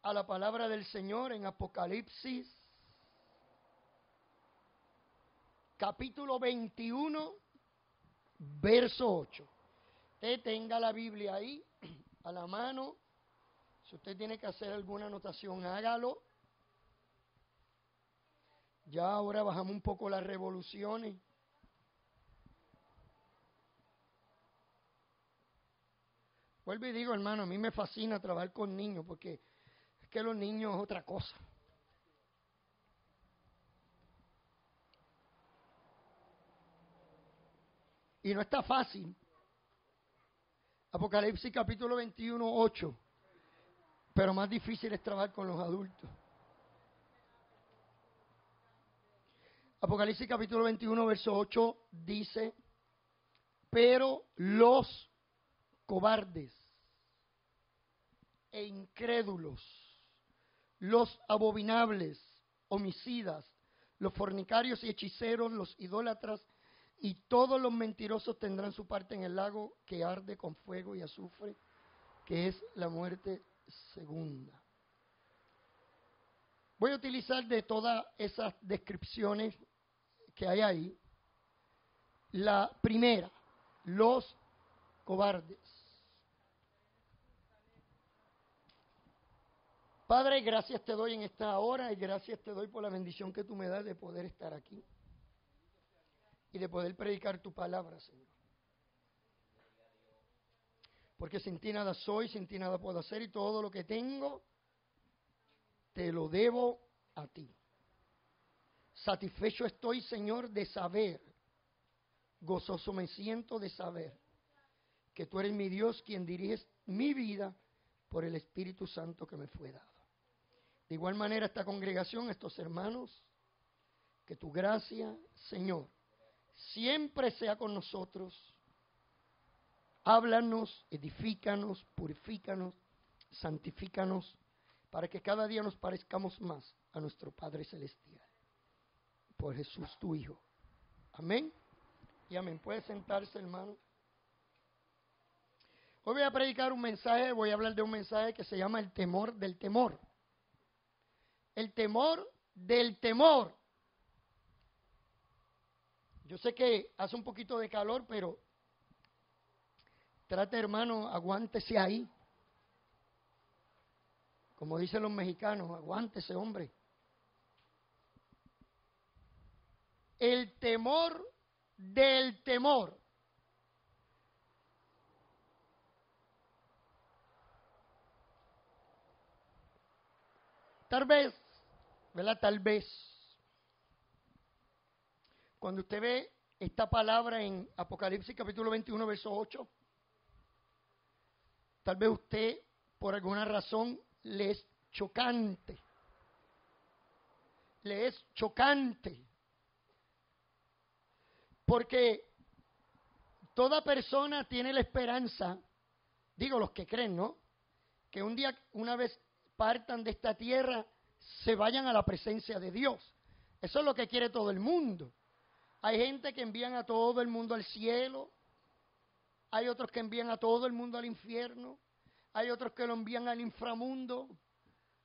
a la palabra del Señor en Apocalipsis, capítulo 21, verso 8. Usted tenga la Biblia ahí, a la mano. Si usted tiene que hacer alguna anotación, hágalo. Ya ahora bajamos un poco las revoluciones. Vuelvo y digo, hermano, a mí me fascina trabajar con niños porque es que los niños es otra cosa. Y no está fácil. Apocalipsis capítulo 21, 8. Pero más difícil es trabajar con los adultos. Apocalipsis capítulo 21, verso 8 dice: pero los cobardes e incrédulos, los abominables, homicidas, los fornicarios y hechiceros, los idólatras y todos los mentirosos tendrán su parte en el lago que arde con fuego y azufre, que es la muerte segunda. Voy a utilizar de todas esas descripciones que hay ahí, la primera, los cobardes. Padre, gracias te doy en esta hora y gracias te doy por la bendición que tú me das de poder estar aquí y de poder predicar tu palabra, Señor. Porque sin ti nada soy, sin ti nada puedo hacer y todo lo que tengo te lo debo a ti. Satisfecho estoy, Señor, de saber, gozoso me siento de saber que tú eres mi Dios, quien dirige mi vida por el Espíritu Santo que me fue dado. De igual manera, esta congregación, estos hermanos, que tu gracia, Señor, siempre sea con nosotros. Háblanos, edifícanos, purifícanos, santifícanos, para que cada día nos parezcamos más a nuestro Padre Celestial. Por Jesús tu Hijo. Amén y amén. Puede sentarse, hermano. Hoy voy a predicar un mensaje, voy a hablar de un mensaje que se llama el temor del temor. El temor del temor. Yo sé que hace un poquito de calor, pero trate, hermano, aguántese ahí. Como dicen los mexicanos, aguántese, hombre. El temor del temor. Tal vez, ¿verdad? Tal vez, cuando usted ve esta palabra en Apocalipsis capítulo 21, verso 8, tal vez usted, por alguna razón, le es chocante. Le es chocante. Porque toda persona tiene la esperanza, digo los que creen, ¿no? Que un día, una vez partan de esta tierra, se vayan a la presencia de Dios. Eso es lo que quiere todo el mundo. Hay gente que envían a todo el mundo al cielo, hay otros que envían a todo el mundo al infierno, hay otros que lo envían al inframundo,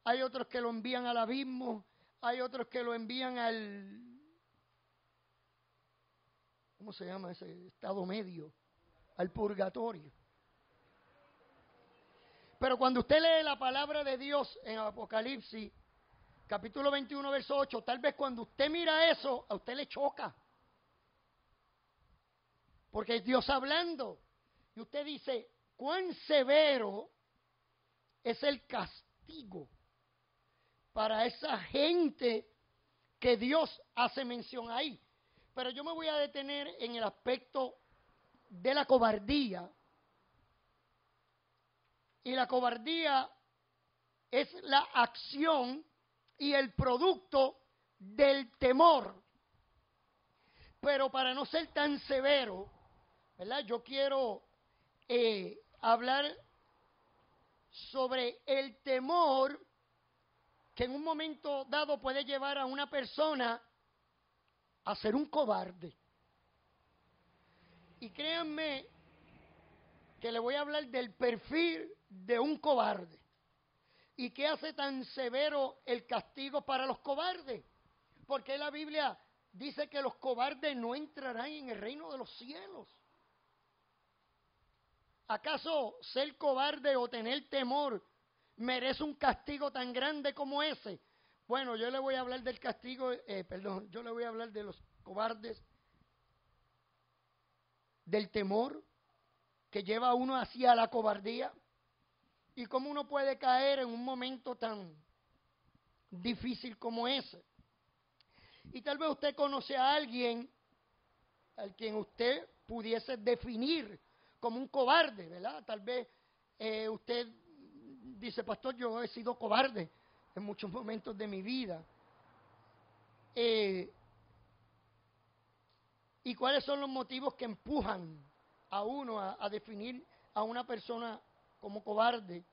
hay otros que lo envían al abismo, hay otros que lo envían al, ¿cómo se llama ese estado medio? Al purgatorio. Pero cuando usted lee la palabra de Dios en Apocalipsis, capítulo 21, verso 8, tal vez cuando usted mira eso, a usted le choca. Porque es Dios hablando. Y usted dice, cuán severo es el castigo para esa gente que Dios hace mención ahí. Pero yo me voy a detener en el aspecto de la cobardía. Y la cobardía es la acción y el producto del temor. Pero para no ser tan severo, ¿verdad? Yo quiero hablar sobre el temor que en un momento dado puede llevar a una persona a ser un cobarde. Y créanme que le voy a hablar del perfil de un cobarde. ¿Y qué hace tan severo el castigo para los cobardes? Porque la Biblia dice que los cobardes no entrarán en el reino de los cielos. ¿Acaso ser cobarde o tener temor merece un castigo tan grande como ese? Bueno, yo le voy a hablar del castigo, yo le voy a hablar de los cobardes, del temor que lleva a uno hacia la cobardía y cómo uno puede caer en un momento tan difícil como ese. Y tal vez usted conoce a alguien al quien usted pudiese definir como un cobarde, ¿verdad? Tal vez usted dice, pastor, yo he sido cobarde en muchos momentos de mi vida. ¿Y cuáles son los motivos que empujan a uno a definir a una persona como cobarde?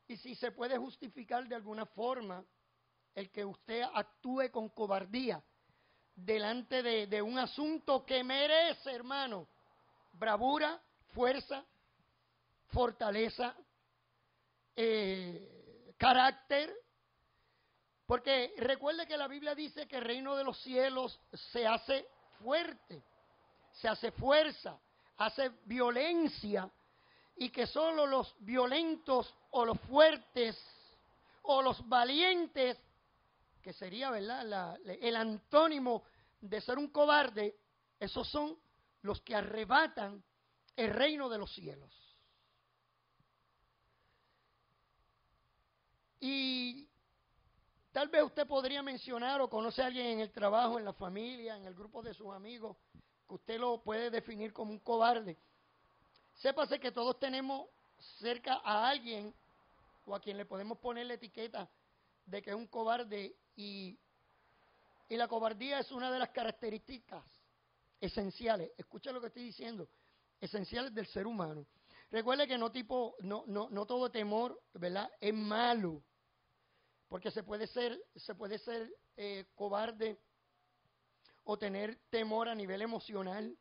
Y si se puede justificar de alguna forma el que usted actúe con cobardía delante de un asunto que merece, hermano, bravura, fuerza, fortaleza, carácter. Porque recuerde que la Biblia dice que el reino de los cielos se hace fuerte, se hace fuerza, hace violencia, y que solo los violentos o los fuertes o los valientes, que sería, ¿verdad?, el antónimo de ser un cobarde, esos son los que arrebatan el reino de los cielos. Y tal vez usted podría mencionar o conoce a alguien en el trabajo, en la familia, en el grupo de sus amigos, que usted lo puede definir como un cobarde. Sépase que todos tenemos cerca a alguien o a quien le podemos poner la etiqueta de que es un cobarde, y la cobardía es una de las características esenciales, escucha lo que estoy diciendo, esenciales del ser humano. Recuerde que no todo temor, ¿verdad?, es malo, porque se puede ser cobarde o tener temor a nivel emocional,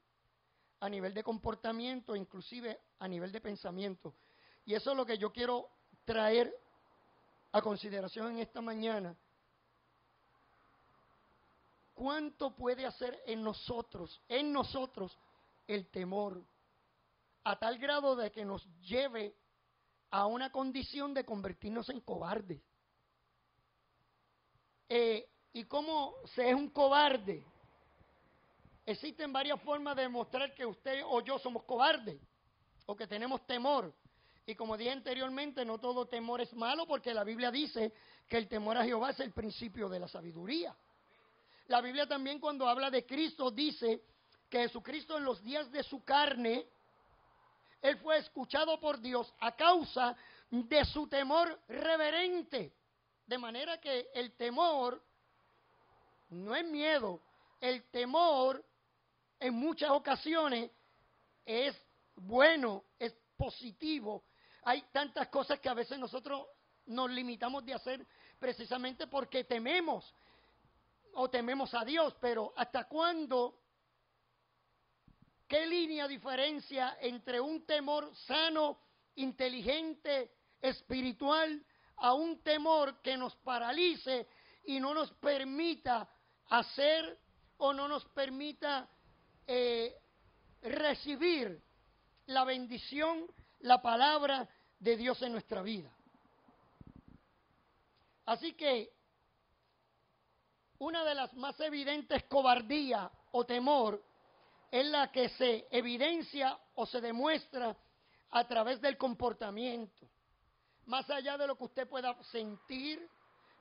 a nivel de comportamiento, inclusive a nivel de pensamiento. Y eso es lo que yo quiero traer a consideración en esta mañana. ¿Cuánto puede hacer en nosotros el temor, a tal grado de que nos lleve a una condición de convertirnos en cobardes? ¿Y cómo se es un cobarde? Existen varias formas de demostrar que usted o yo somos cobardes o que tenemos temor. Y como dije anteriormente, no todo temor es malo, porque la Biblia dice que el temor a Jehová es el principio de la sabiduría. La Biblia también, cuando habla de Cristo, dice que Jesucristo, en los días de su carne, Él fue escuchado por Dios a causa de su temor reverente. De manera que el temor no es miedo. El temor en muchas ocasiones es bueno, es positivo. Hay tantas cosas que a veces nosotros nos limitamos de hacer precisamente porque tememos o tememos a Dios, pero ¿hasta cuándo? ¿Qué línea diferencia entre un temor sano, inteligente, espiritual, a un temor que nos paralice y no nos permita hacer o no nos permita recibir la bendición, la palabra de Dios en nuestra vida? Así que una de las más evidentes cobardía o temor es la que se evidencia o se demuestra a través del comportamiento. Más allá de lo que usted pueda sentir,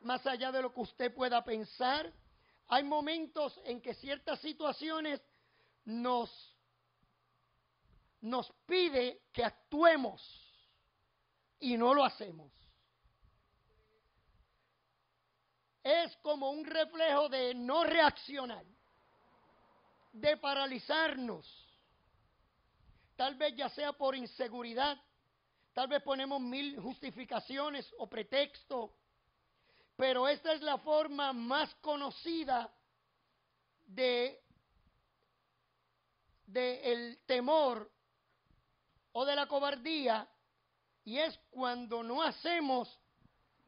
más allá de lo que usted pueda pensar, hay momentos en que ciertas situaciones nos pide que actuemos y no lo hacemos. Es como un reflejo de no reaccionar, de paralizarnos, tal vez ya sea por inseguridad, tal vez ponemos mil justificaciones o pretextos, pero esta es la forma más conocida de el temor o de la cobardía, y es cuando no hacemos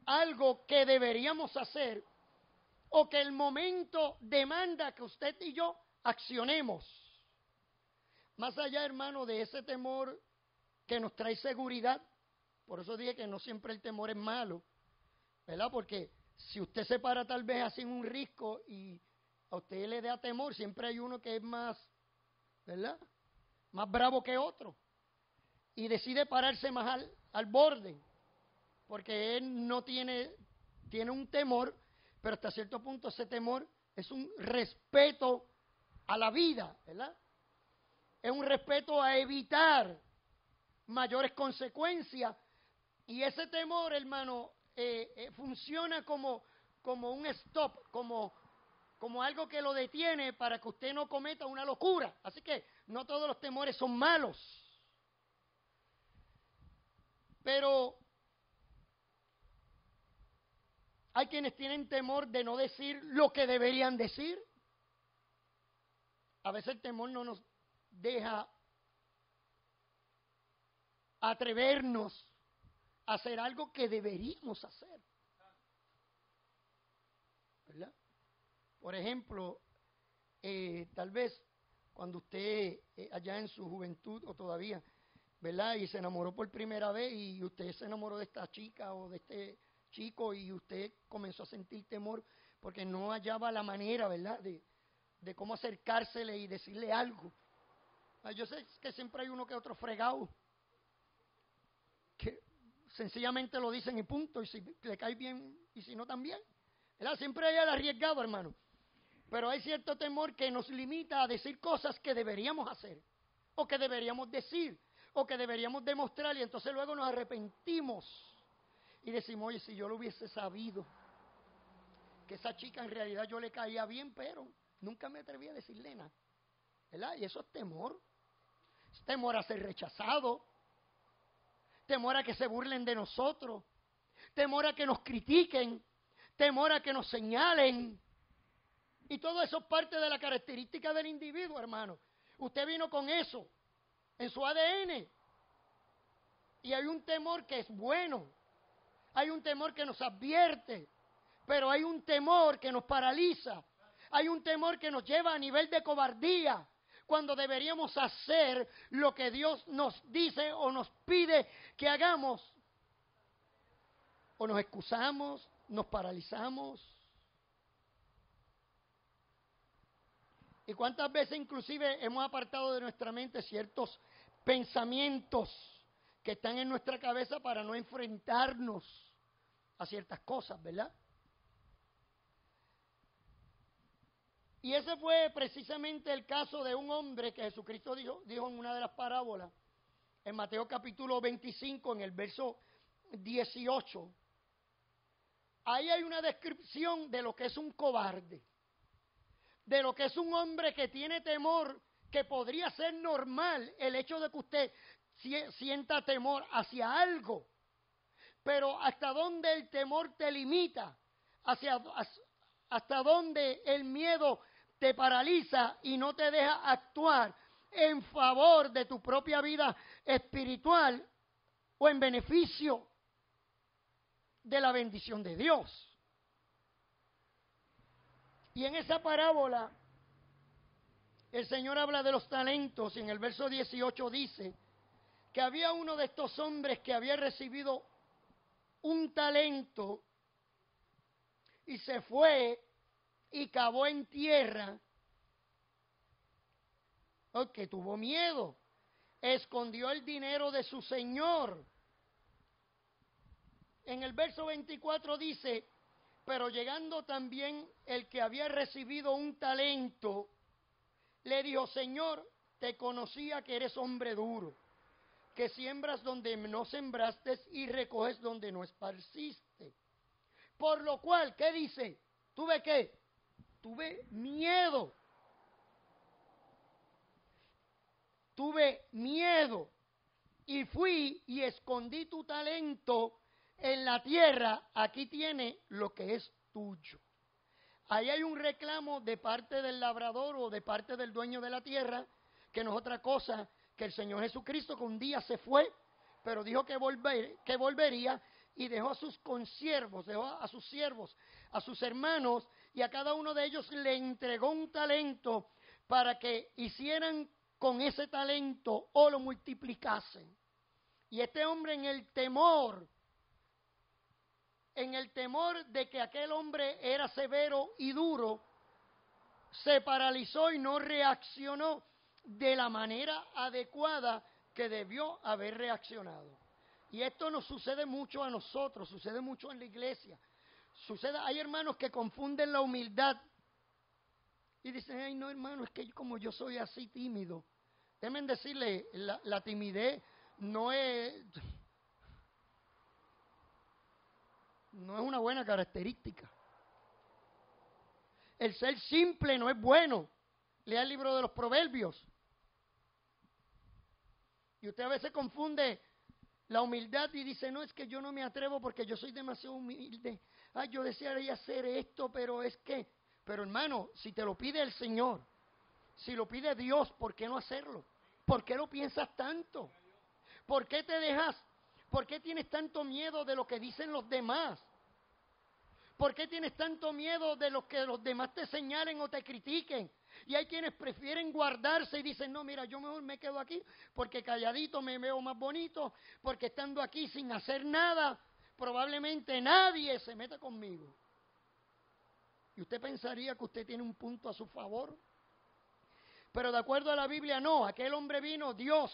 algo que deberíamos hacer o que el momento demanda que usted y yo accionemos. Más allá, hermano, de ese temor que nos trae seguridad, por eso dije que no siempre el temor es malo, ¿verdad? Porque si usted se para tal vez así en un risco y a usted le da temor, siempre hay uno que es más, ¿verdad?, más bravo que otro y decide pararse más al borde, porque él no tiene un temor, pero hasta cierto punto ese temor es un respeto a la vida, ¿verdad? Es un respeto a evitar mayores consecuencias, y ese temor, hermano, funciona como un stop, como algo que lo detiene para que usted no cometa una locura. Así que no todos los temores son malos, pero hay quienes tienen temor de no decir lo que deberían decir. A veces el temor no nos deja atrevernos a hacer algo que deberíamos hacer, ¿verdad? Por ejemplo, tal vez cuando usted allá en su juventud o todavía, ¿verdad?, y se enamoró por primera vez y usted se enamoró de esta chica o de este chico y usted comenzó a sentir temor porque no hallaba la manera, ¿verdad?, de cómo acercársele y decirle algo. Yo sé que siempre hay uno que otro fregado que sencillamente lo dicen y punto, y si le cae bien y si no también, ¿verdad? Siempre hay el arriesgado, hermano, pero hay cierto temor que nos limita a decir cosas que deberíamos hacer o que deberíamos decir o que deberíamos demostrar, y entonces luego nos arrepentimos y decimos, oye, si yo lo hubiese sabido que esa chica en realidad yo le caía bien, pero nunca me atreví a decirle nada, ¿verdad? Y eso es temor a ser rechazado, temor a que se burlen de nosotros, temor a que nos critiquen, temor a que nos señalen. Y todo eso es parte de la característica del individuo, hermano. Usted vino con eso en su ADN. Y hay un temor que es bueno, hay un temor que nos advierte, pero hay un temor que nos paraliza, hay un temor que nos lleva a nivel de cobardía, cuando deberíamos hacer lo que Dios nos dice o nos pide que hagamos. O nos excusamos, nos paralizamos. ¿Y cuántas veces inclusive hemos apartado de nuestra mente ciertos pensamientos que están en nuestra cabeza para no enfrentarnos a ciertas cosas, ¿verdad? Y ese fue precisamente el caso de un hombre que Jesucristo dijo en una de las parábolas, en Mateo capítulo 25, en el verso 18. Ahí hay una descripción de lo que es un cobarde, de lo que es un hombre que tiene temor, que podría ser normal el hecho de que usted sienta temor hacia algo, pero hasta dónde el temor te limita, hasta dónde el miedo te paraliza y no te deja actuar en favor de tu propia vida espiritual o en beneficio de la bendición de Dios. Y en esa parábola el Señor habla de los talentos, y en el verso 18 dice que había uno de estos hombres que había recibido un talento y se fue y cavó en tierra, porque tuvo miedo, escondió el dinero de su señor. En el verso 24 dice, pero llegando también el que había recibido un talento, le dijo, Señor, te conocía que eres hombre duro, que siembras donde no sembraste y recoges donde no esparciste. Por lo cual, ¿qué dice? ¿Tuve qué? Tuve miedo. Tuve miedo y fui y escondí tu talento en la tierra. Aquí tiene lo que es tuyo. Ahí hay un reclamo de parte del labrador o de parte del dueño de la tierra, que no es otra cosa que el Señor Jesucristo, que un día se fue, pero dijo que volvería, y dejó a sus consiervos, dejó a sus siervos, a sus hermanos, y a cada uno de ellos le entregó un talento para que hicieran con ese talento o lo multiplicasen. Y este hombre en el temor de que aquel hombre era severo y duro, se paralizó y no reaccionó de la manera adecuada que debió haber reaccionado. Y esto nos sucede mucho a nosotros, sucede mucho en la iglesia. Hay hermanos que confunden la humildad y dicen, ay no hermano, es que como yo soy así tímido. Déjenme decirle, la timidez no es una buena característica. El ser simple no es bueno. Lea el libro de los Proverbios. Y usted a veces confunde la humildad y dice, no, es que yo no me atrevo porque yo soy demasiado humilde. Ay, yo desearía hacer esto, pero es que... Pero hermano, si te lo pide el Señor, si lo pide Dios, ¿por qué no hacerlo? ¿Por qué lo piensas tanto? ¿Por qué te dejas? ¿Por qué tienes tanto miedo de lo que dicen los demás? ¿Por qué tienes tanto miedo de lo que los demás te señalen o te critiquen? Y hay quienes prefieren guardarse y dicen, no, mira, yo mejor me quedo aquí porque calladito me veo más bonito, porque estando aquí sin hacer nada, probablemente nadie se meta conmigo. ¿Y usted pensaría que usted tiene un punto a su favor? Pero de acuerdo a la Biblia, no. Aquel hombre vino, Dios,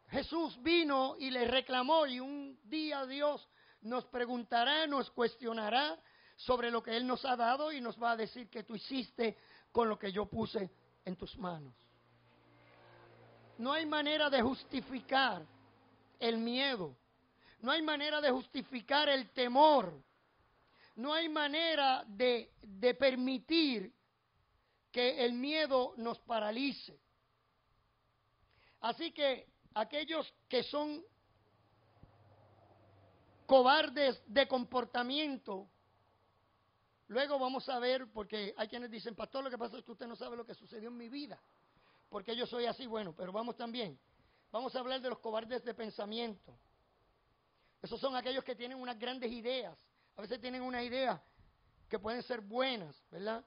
Jesús vino y le reclamó, y un día Dios nos preguntará, nos cuestionará sobre lo que Él nos ha dado y nos va a decir que tú hiciste con lo que yo puse en tus manos. No hay manera de justificar el miedo. No hay manera de justificar el temor. No hay manera de permitir que el miedo nos paralice. Así que aquellos que son cobardes de comportamiento, luego vamos a ver, porque hay quienes dicen, pastor, lo que pasa es que usted no sabe lo que sucedió en mi vida, porque yo soy así, bueno, pero vamos a hablar de los cobardes de pensamiento. Esos son aquellos que tienen unas grandes ideas, a veces tienen unas ideas que pueden ser buenas, ¿verdad?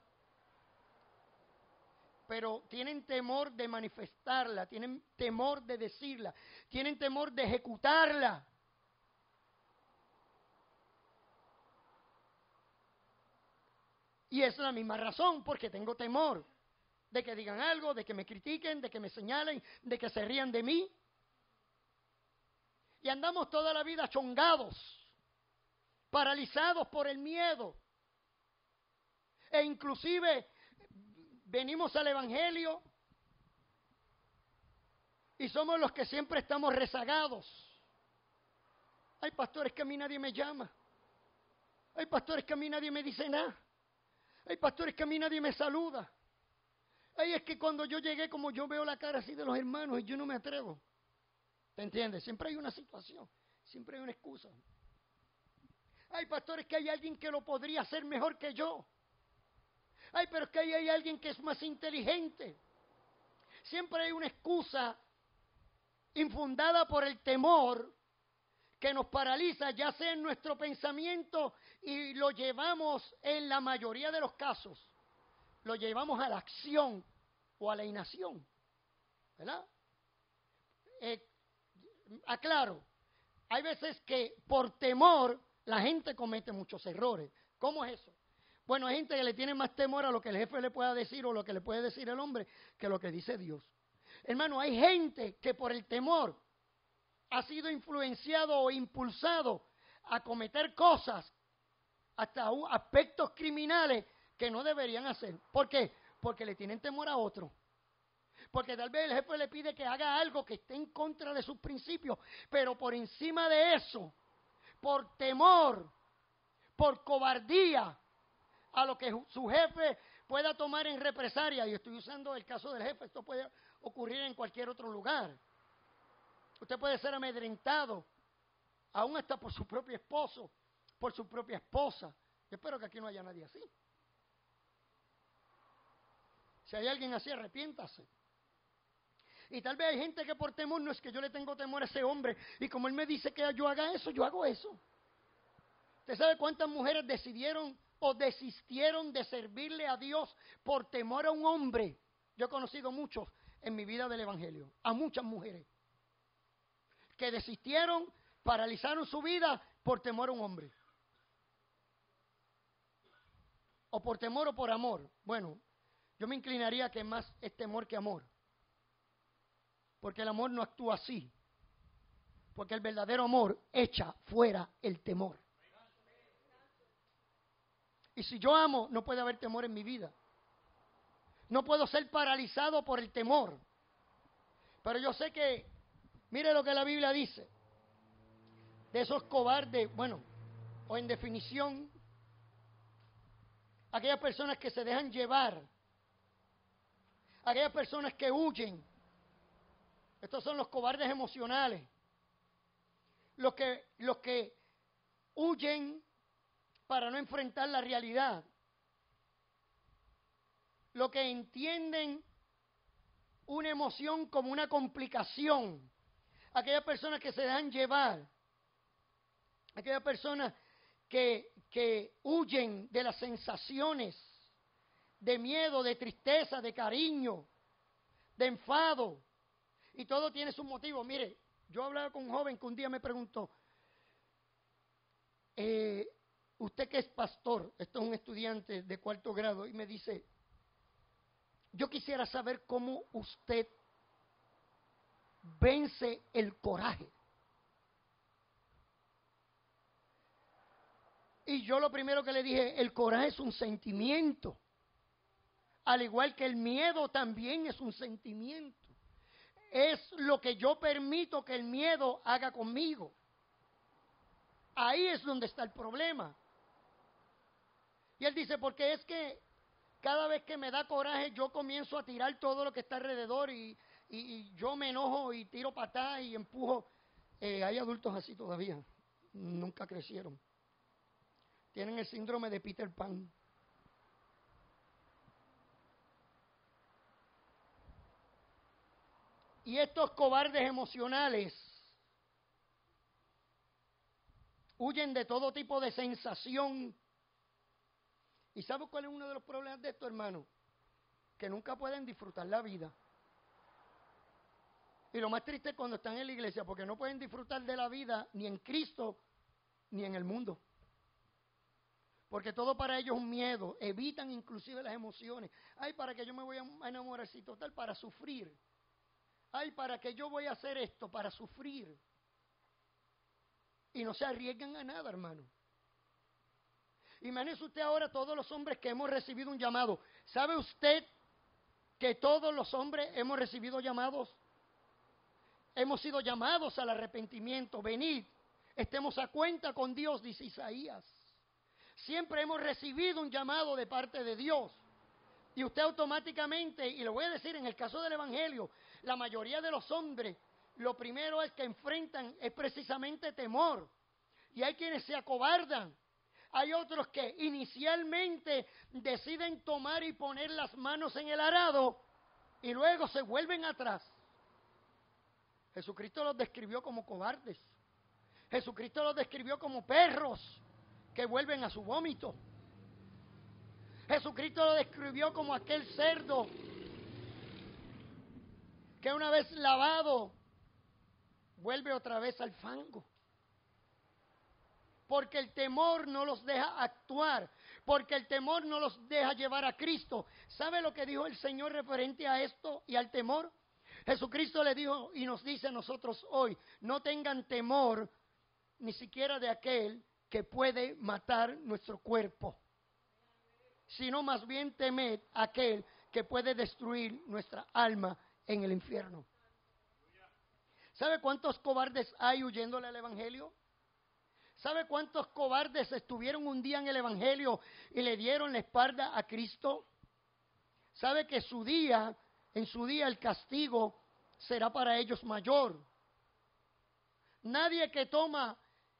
Pero tienen temor de manifestarla, tienen temor de decirla, tienen temor de ejecutarla. Y es la misma razón, porque tengo temor de que digan algo, de que me critiquen, de que me señalen, de que se rían de mí. Y andamos toda la vida chongados, paralizados por el miedo. E inclusive venimos al Evangelio y somos los que siempre estamos rezagados. Hay pastores que a mí nadie me llama. Hay pastores que a mí nadie me dice nada. Hay pastores que a mí nadie me saluda. Ay, es que cuando yo llegué, como yo veo la cara así de los hermanos, y yo no me atrevo. ¿Te entiendes? Siempre hay una situación, siempre hay una excusa. Hay pastores que hay alguien que lo podría hacer mejor que yo. Ay, pero es que ahí hay alguien que es más inteligente. Siempre hay una excusa infundada por el temor que nos paraliza, ya sea en nuestro pensamiento, y lo llevamos en la mayoría de los casos, lo llevamos a la acción o a la inacción, ¿verdad? Aclaro, hay veces que por temor la gente comete muchos errores. ¿Cómo es eso? Bueno, hay gente que le tiene más temor a lo que el jefe le pueda decir o lo que le puede decir el hombre que lo que dice Dios. Hermano, hay gente que por el temor ha sido influenciado o impulsado a cometer cosas, hasta aspectos criminales que no deberían hacer. ¿Por qué? Porque le tienen temor a otro. Porque tal vez el jefe le pide que haga algo que esté en contra de sus principios, pero por encima de eso, por temor, por cobardía, a lo que su jefe pueda tomar en represalia, y estoy usando el caso del jefe, esto puede ocurrir en cualquier otro lugar. Usted puede ser amedrentado, aún hasta por su propio esposo, por su propia esposa. Yo espero que aquí no haya nadie así. Si hay alguien así, arrepiéntase. Y tal vez hay gente que por temor, no es que yo le tengo temor a ese hombre, y como él me dice que yo haga eso, yo hago eso. ¿Usted sabe cuántas mujeres decidieron o desistieron de servirle a Dios por temor a un hombre? Yo he conocido muchos en mi vida del Evangelio, a muchas mujeres, que desistieron, paralizaron su vida por temor a un hombre. O por temor o por amor. Bueno, yo me inclinaría que más es temor que amor. Porque el amor no actúa así. Porque el verdadero amor echa fuera el temor. Y si yo amo, no puede haber temor en mi vida. No puedo ser paralizado por el temor. Pero yo sé que, mire lo que la Biblia dice. De esos cobardes, bueno, o en definición, aquellas personas que se dejan llevar, aquellas personas que huyen. Estos son los cobardes emocionales. Los que huyen para no enfrentar la realidad. Los que entienden una emoción como una complicación. Aquellas personas que se dejan llevar. Aquellas personas que huyen de las sensaciones de miedo, de tristeza, de cariño, de enfado. Y todo tiene su motivo. Mire, yo hablaba con un joven que un día me preguntó, usted que es pastor, esto es un estudiante de 4º grado, y me dice, yo quisiera saber cómo usted vence el coraje. Y yo lo primero que le dije, el coraje es un sentimiento. Al igual que el miedo también es un sentimiento. Es lo que yo permito que el miedo haga conmigo. Ahí es donde está el problema. Y él dice, porque es que cada vez que me da coraje yo comienzo a tirar todo lo que está alrededor y yo me enojo y tiro patadas y empujo. Hay adultos así todavía, nunca crecieron. Tienen el síndrome de Peter Pan. Y estos cobardes emocionales huyen de todo tipo de sensación. ¿Y sabe cuál es uno de los problemas de esto, hermano? Que nunca pueden disfrutar la vida. Y lo más triste es cuando están en la iglesia, porque no pueden disfrutar de la vida ni en Cristo ni en el mundo. Porque todo para ellos es un miedo. Evitan inclusive las emociones. Ay, ¿para qué yo me voy a enamorar? Si total, para sufrir. Ay, ¿para qué yo voy a hacer esto? Para sufrir. Y no se arriesgan a nada, hermano. Imagínese usted ahora todos los hombres que hemos recibido un llamado. ¿Sabe usted que todos los hombres hemos recibido llamados? Hemos sido llamados al arrepentimiento. Venid, estemos a cuenta con Dios, dice Isaías. Siempre hemos recibido un llamado de parte de Dios. Y usted automáticamente, y lo voy a decir en el caso del Evangelio, la mayoría de los hombres, lo primero es que enfrentan es precisamente temor. Y hay quienes se acobardan. Hay otros que inicialmente deciden tomar y poner las manos en el arado y luego se vuelven atrás. Jesucristo los describió como cobardes. Jesucristo los describió como perros que vuelven a su vómito. Jesucristo lo describió como aquel cerdo que una vez lavado vuelve otra vez al fango. Porque el temor no los deja actuar, porque el temor no los deja llevar a Cristo. ¿Sabe lo que dijo el Señor referente a esto y al temor? Jesucristo le dijo y nos dice a nosotros hoy, no tengan temor ni siquiera de aquel que puede matar nuestro cuerpo, sino más bien temed a aquel que puede destruir nuestra alma en el infierno. ¿Sabe cuántos cobardes hay huyéndole al Evangelio? ¿Sabe cuántos cobardes estuvieron un día en el Evangelio y le dieron la espalda a Cristo? ¿Sabe que en su día el castigo será para ellos mayor? Nadie que toma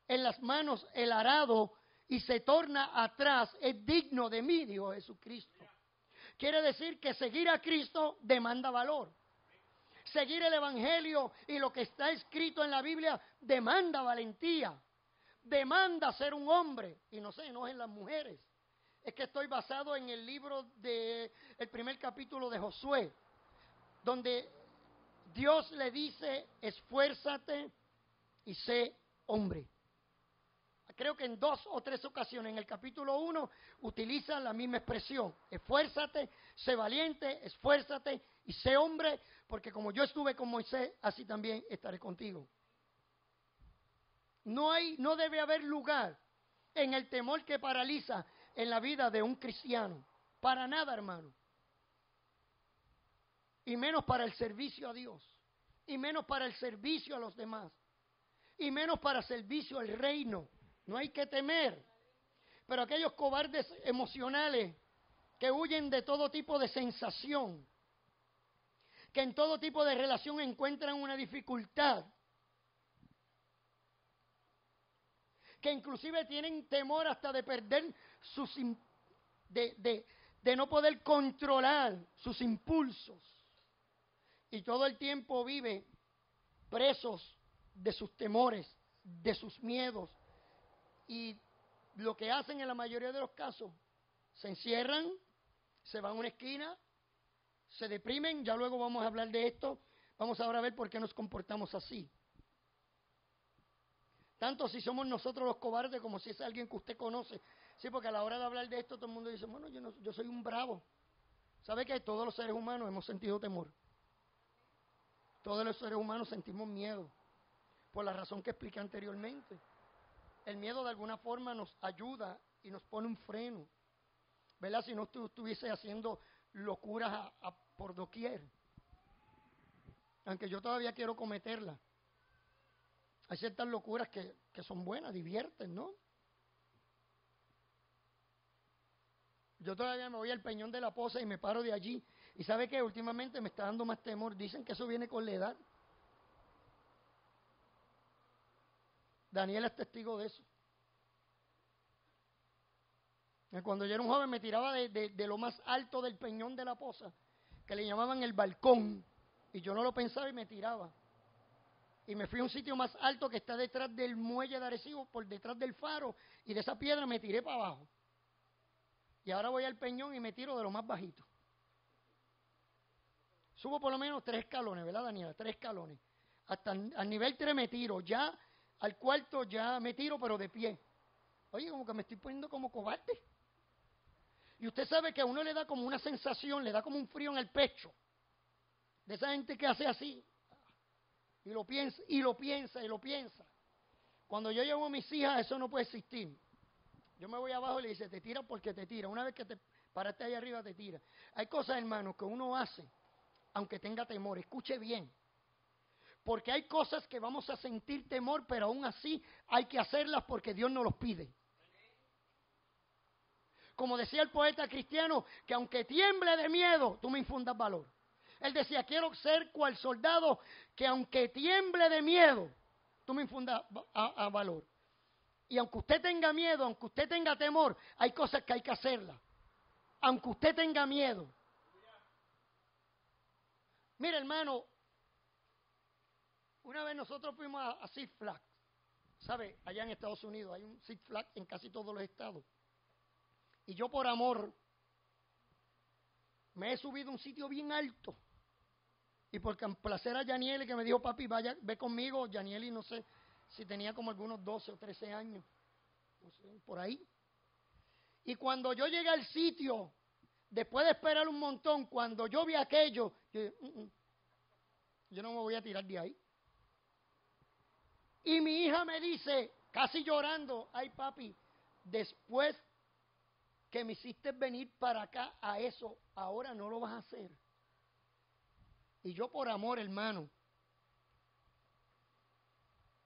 en las manos el arado y se torna atrás es digno de mí, dijo Jesucristo. Quiere decir que seguir a Cristo demanda valor. Seguir el Evangelio y lo que está escrito en la Biblia demanda valentía, demanda ser un hombre. Y no se enojen las mujeres. Es que estoy basado en el libro el primer capítulo de Josué, donde Dios le dice, esfuérzate y sé hombre. Creo que en 2 o 3 ocasiones en el capítulo 1 utiliza la misma expresión. Esfuérzate, sé valiente, esfuérzate y sé hombre, porque como yo estuve con Moisés, así también estaré contigo. No debe haber lugar en el temor que paraliza en la vida de un cristiano. Para nada, hermano. Y menos para el servicio a Dios. Y menos para el servicio a los demás. Y menos para servicio al reino. No hay que temer. Pero aquellos cobardes emocionales que huyen de todo tipo de sensación, que en todo tipo de relación encuentran una dificultad, que inclusive tienen temor hasta de perder de no poder controlar sus impulsos, y todo el tiempo vive presos de sus temores, de sus miedos, y lo que hacen en la mayoría de los casos, se encierran, se van a una esquina, se deprimen. Ya luego vamos a hablar de esto, vamos ahora a ver por qué nos comportamos así. Tanto si somos nosotros los cobardes como si es alguien que usted conoce. Sí, porque a la hora de hablar de esto todo el mundo dice, bueno, yo soy un bravo. ¿Sabe qué? Todos los seres humanos hemos sentido temor. Todos los seres humanos sentimos miedo, por la razón que expliqué anteriormente. El miedo de alguna forma nos ayuda y nos pone un freno, ¿verdad? Si no estuviese haciendo locuras por doquier. Aunque yo todavía quiero cometerlas. Hay ciertas locuras que son buenas, divierten, ¿no? Yo todavía me voy al Peñón de la Poza y me paro de allí. Y ¿sabe qué? Últimamente me está dando más temor. Dicen que eso viene con la edad. Daniel es testigo de eso. Cuando yo era un joven me tiraba de lo más alto del Peñón de la Poza, que le llamaban el balcón, y yo no lo pensaba y me tiraba. Y me fui a un sitio más alto que está detrás del muelle de Arecibo, por detrás del faro, y de esa piedra me tiré para abajo. Y ahora voy al Peñón y me tiro de lo más bajito. Subo por lo menos 3 escalones, ¿verdad, Daniela? 3 escalones. Hasta al nivel 3 me tiro, ya al cuarto ya me tiro, pero de pie. Oye, como que me estoy poniendo como cobarde. Y usted sabe que a uno le da como una sensación, le da como un frío en el pecho. De esa gente que hace así. Y lo piensa, y lo piensa, y lo piensa. Cuando yo llevo a mis hijas, eso no puede existir. Yo me voy abajo y le dice, te tira porque te tira. Una vez que te paraste ahí arriba, te tira. Hay cosas, hermanos, que uno hace, aunque tenga temor. Escuche bien. Porque hay cosas que vamos a sentir temor, pero aún así hay que hacerlas porque Dios nos los pide. Como decía el poeta cristiano, que aunque tiemble de miedo, tú me infundas valor. Él decía, quiero ser cual soldado que aunque tiemble de miedo, tú me infundas a valor. Y aunque usted tenga miedo, aunque usted tenga temor, hay cosas que hay que hacerlas. Aunque usted tenga miedo. Mira, hermano, una vez nosotros fuimos a Six Flags. ¿Sabe? Allá en Estados Unidos hay un Six Flags en casi todos los estados. Y yo por amor me he subido a un sitio bien alto. Y por complacer a Yanieli, que me dijo, papi, vaya, ve conmigo. Yanieli no sé si tenía como algunos 12 o 13 años. No sé, por ahí. Y cuando yo llegué al sitio, después de esperar un montón, cuando yo vi aquello, yo dije, yo no me voy a tirar de ahí. Y mi hija me dice, casi llorando, ay papi, después que me hiciste venir para acá a eso, ahora no lo vas a hacer. Y yo por amor, hermano,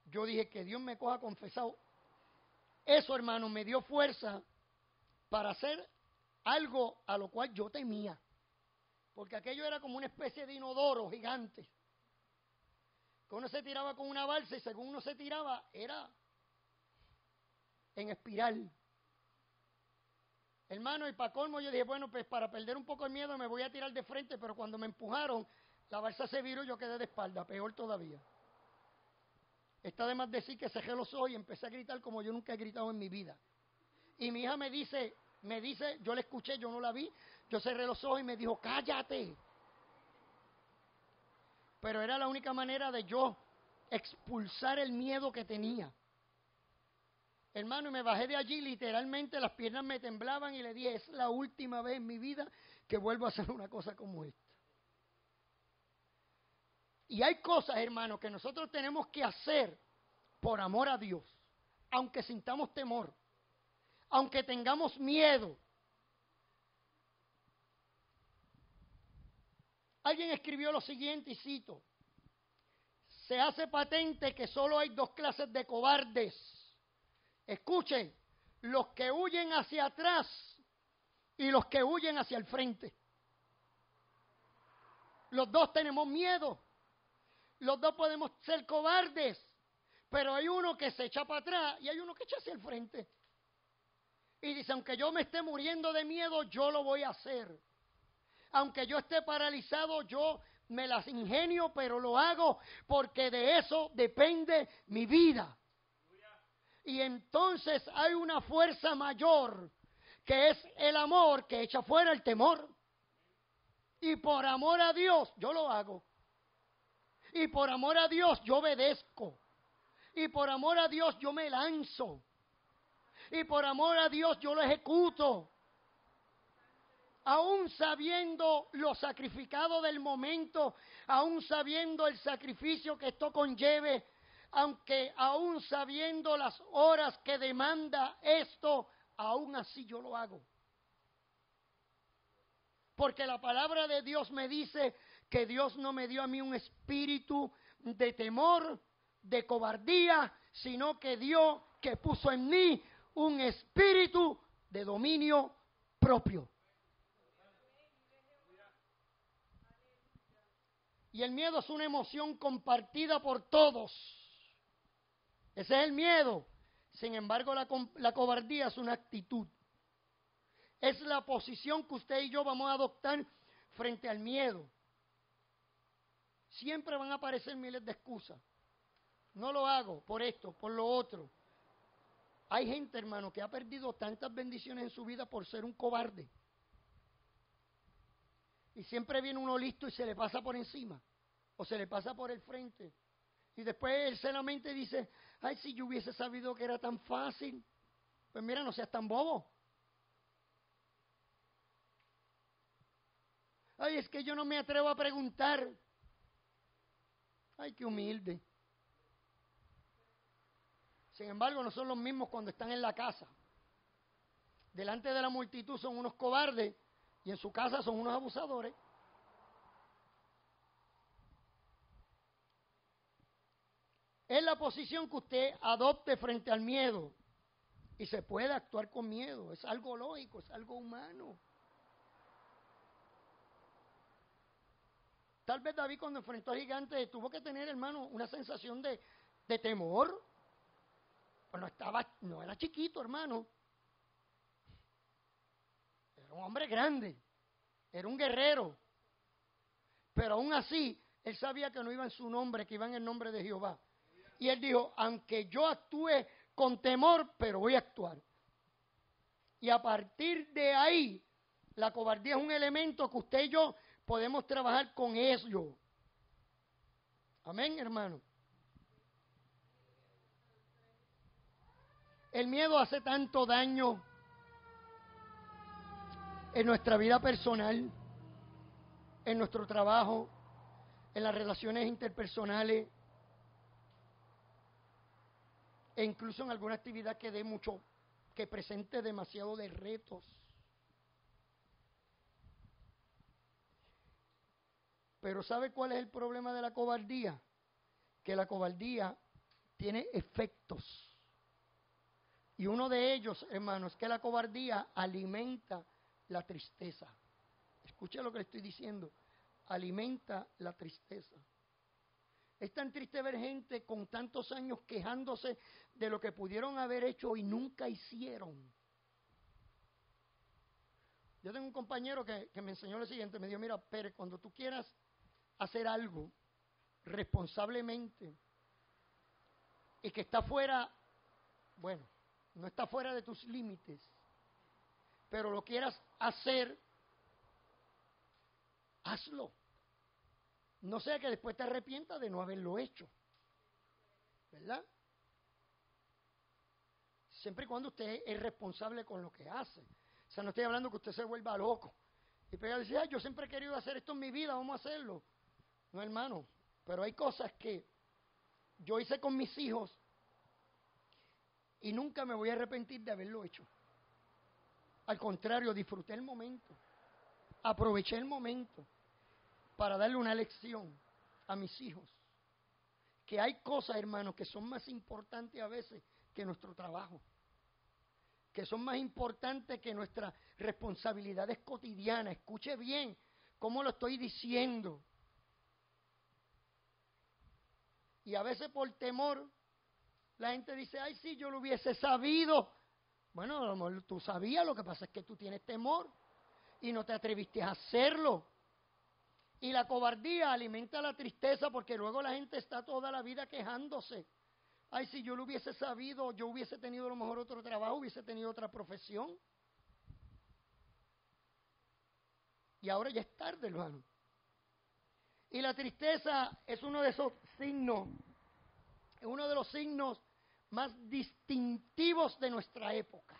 yo dije que Dios me coja confesado. Eso, hermano, me dio fuerza para hacer algo a lo cual yo temía. Porque aquello era como una especie de inodoro gigante. Que uno se tiraba con una balsa y según uno se tiraba, era en espiral. Hermano, y para colmo yo dije, bueno, pues para perder un poco el miedo me voy a tirar de frente, pero cuando me empujaron, La balsa se viró y yo quedé de espalda, peor todavía. Está de más decir que cerré los ojos y empecé a gritar como yo nunca he gritado en mi vida. Y mi hija me dice, yo la escuché, yo no la vi, yo cerré los ojos y me dijo, cállate. Pero era la única manera de yo expulsar el miedo que tenía. Hermano, y me bajé de allí, literalmente las piernas me temblaban y le dije, es la última vez en mi vida que vuelvo a hacer una cosa como esta. Y hay cosas, hermano, que nosotros tenemos que hacer por amor a Dios, aunque sintamos temor, aunque tengamos miedo. Alguien escribió lo siguiente y cito, se hace patente que solo hay dos clases de cobardes. Escuchen, los que huyen hacia atrás y los que huyen hacia el frente. Los dos tenemos miedo, los dos podemos ser cobardes, pero hay uno que se echa para atrás y hay uno que echa hacia el frente. Y dice, aunque yo me esté muriendo de miedo, yo lo voy a hacer. Aunque yo esté paralizado, yo me las ingenio, pero lo hago porque de eso depende mi vida. Y entonces hay una fuerza mayor, que es el amor, que echa fuera el temor. Y por amor a Dios, yo lo hago. Y por amor a Dios, yo obedezco. Y por amor a Dios, yo me lanzo. Y por amor a Dios, yo lo ejecuto. Aún sabiendo lo sacrificado del momento, aún sabiendo el sacrificio que esto conlleve, aunque aún sabiendo las horas que demanda esto, aún así yo lo hago. Porque la palabra de Dios me dice que Dios no me dio a mí un espíritu de temor, de cobardía, sino que puso en mí un espíritu de dominio propio. Y el miedo es una emoción compartida por todos. Ese es el miedo. Sin embargo, la cobardía es una actitud. Es la posición que usted y yo vamos a adoptar frente al miedo. Siempre van a aparecer miles de excusas. No lo hago por esto, por lo otro. Hay gente, hermano, que ha perdido tantas bendiciones en su vida por ser un cobarde. Y siempre viene uno listo y se le pasa por encima. O se le pasa por el frente. Y después él solamente dice, ay, si yo hubiese sabido que era tan fácil. Pues mira, no seas tan bobo. Ay, es que yo no me atrevo a preguntar. Ay, qué humilde. Sin embargo, no son los mismos cuando están en la casa. Delante de la multitud son unos cobardes y en su casa son unos abusadores. Es la posición que usted adopte frente al miedo. Y se puede actuar con miedo. Es algo lógico, es algo humano. Tal vez David cuando enfrentó al gigante tuvo que tener, hermano, una sensación de temor. Pues no era chiquito, hermano. Era un hombre grande. Era un guerrero. Pero aún así, él sabía que no iba en su nombre, que iba en el nombre de Jehová. Y él dijo, aunque yo actúe con temor, pero voy a actuar. Y a partir de ahí, la cobardía es un elemento que usted y yo podemos trabajar con ello. Amén, hermano. El miedo hace tanto daño en nuestra vida personal, en nuestro trabajo, en las relaciones interpersonales, e incluso en alguna actividad que presente demasiado de retos. Pero ¿sabe cuál es el problema de la cobardía? Que la cobardía tiene efectos. Y uno de ellos, hermanos, es que la cobardía alimenta la tristeza. Escuche lo que le estoy diciendo. Alimenta la tristeza. Es tan triste ver gente con tantos años quejándose de lo que pudieron haber hecho y nunca hicieron. Yo tengo un compañero que me enseñó lo siguiente. Me dijo, mira, Pérez, cuando tú quieras hacer algo responsablemente y que está fuera, bueno, no está fuera de tus límites, pero lo quieras hacer, hazlo. No sea que después te arrepientas de no haberlo hecho, ¿verdad? Siempre y cuando usted es responsable con lo que hace. O sea, no estoy hablando que usted se vuelva loco y pega a decir, yo siempre he querido hacer esto en mi vida, vamos a hacerlo. No, hermano, pero hay cosas que yo hice con mis hijos y nunca me voy a arrepentir de haberlo hecho. Al contrario, disfruté el momento, aproveché el momento para darle una lección a mis hijos. Que hay cosas, hermanos, que son más importantes a veces que nuestro trabajo. Que son más importantes que nuestras responsabilidades cotidianas. Escuche bien cómo lo estoy diciendo. Y a veces por temor, la gente dice, ay, sí, yo lo hubiese sabido. Bueno, a lo mejor tú sabías, lo que pasa es que tú tienes temor y no te atreviste a hacerlo. Y la cobardía alimenta la tristeza porque luego la gente está toda la vida quejándose. Ay, si yo lo hubiese sabido, yo hubiese tenido a lo mejor otro trabajo, hubiese tenido otra profesión. Y ahora ya es tarde, hermano. Y la tristeza es uno de esos signos, es uno de los signos más distintivos de nuestra época.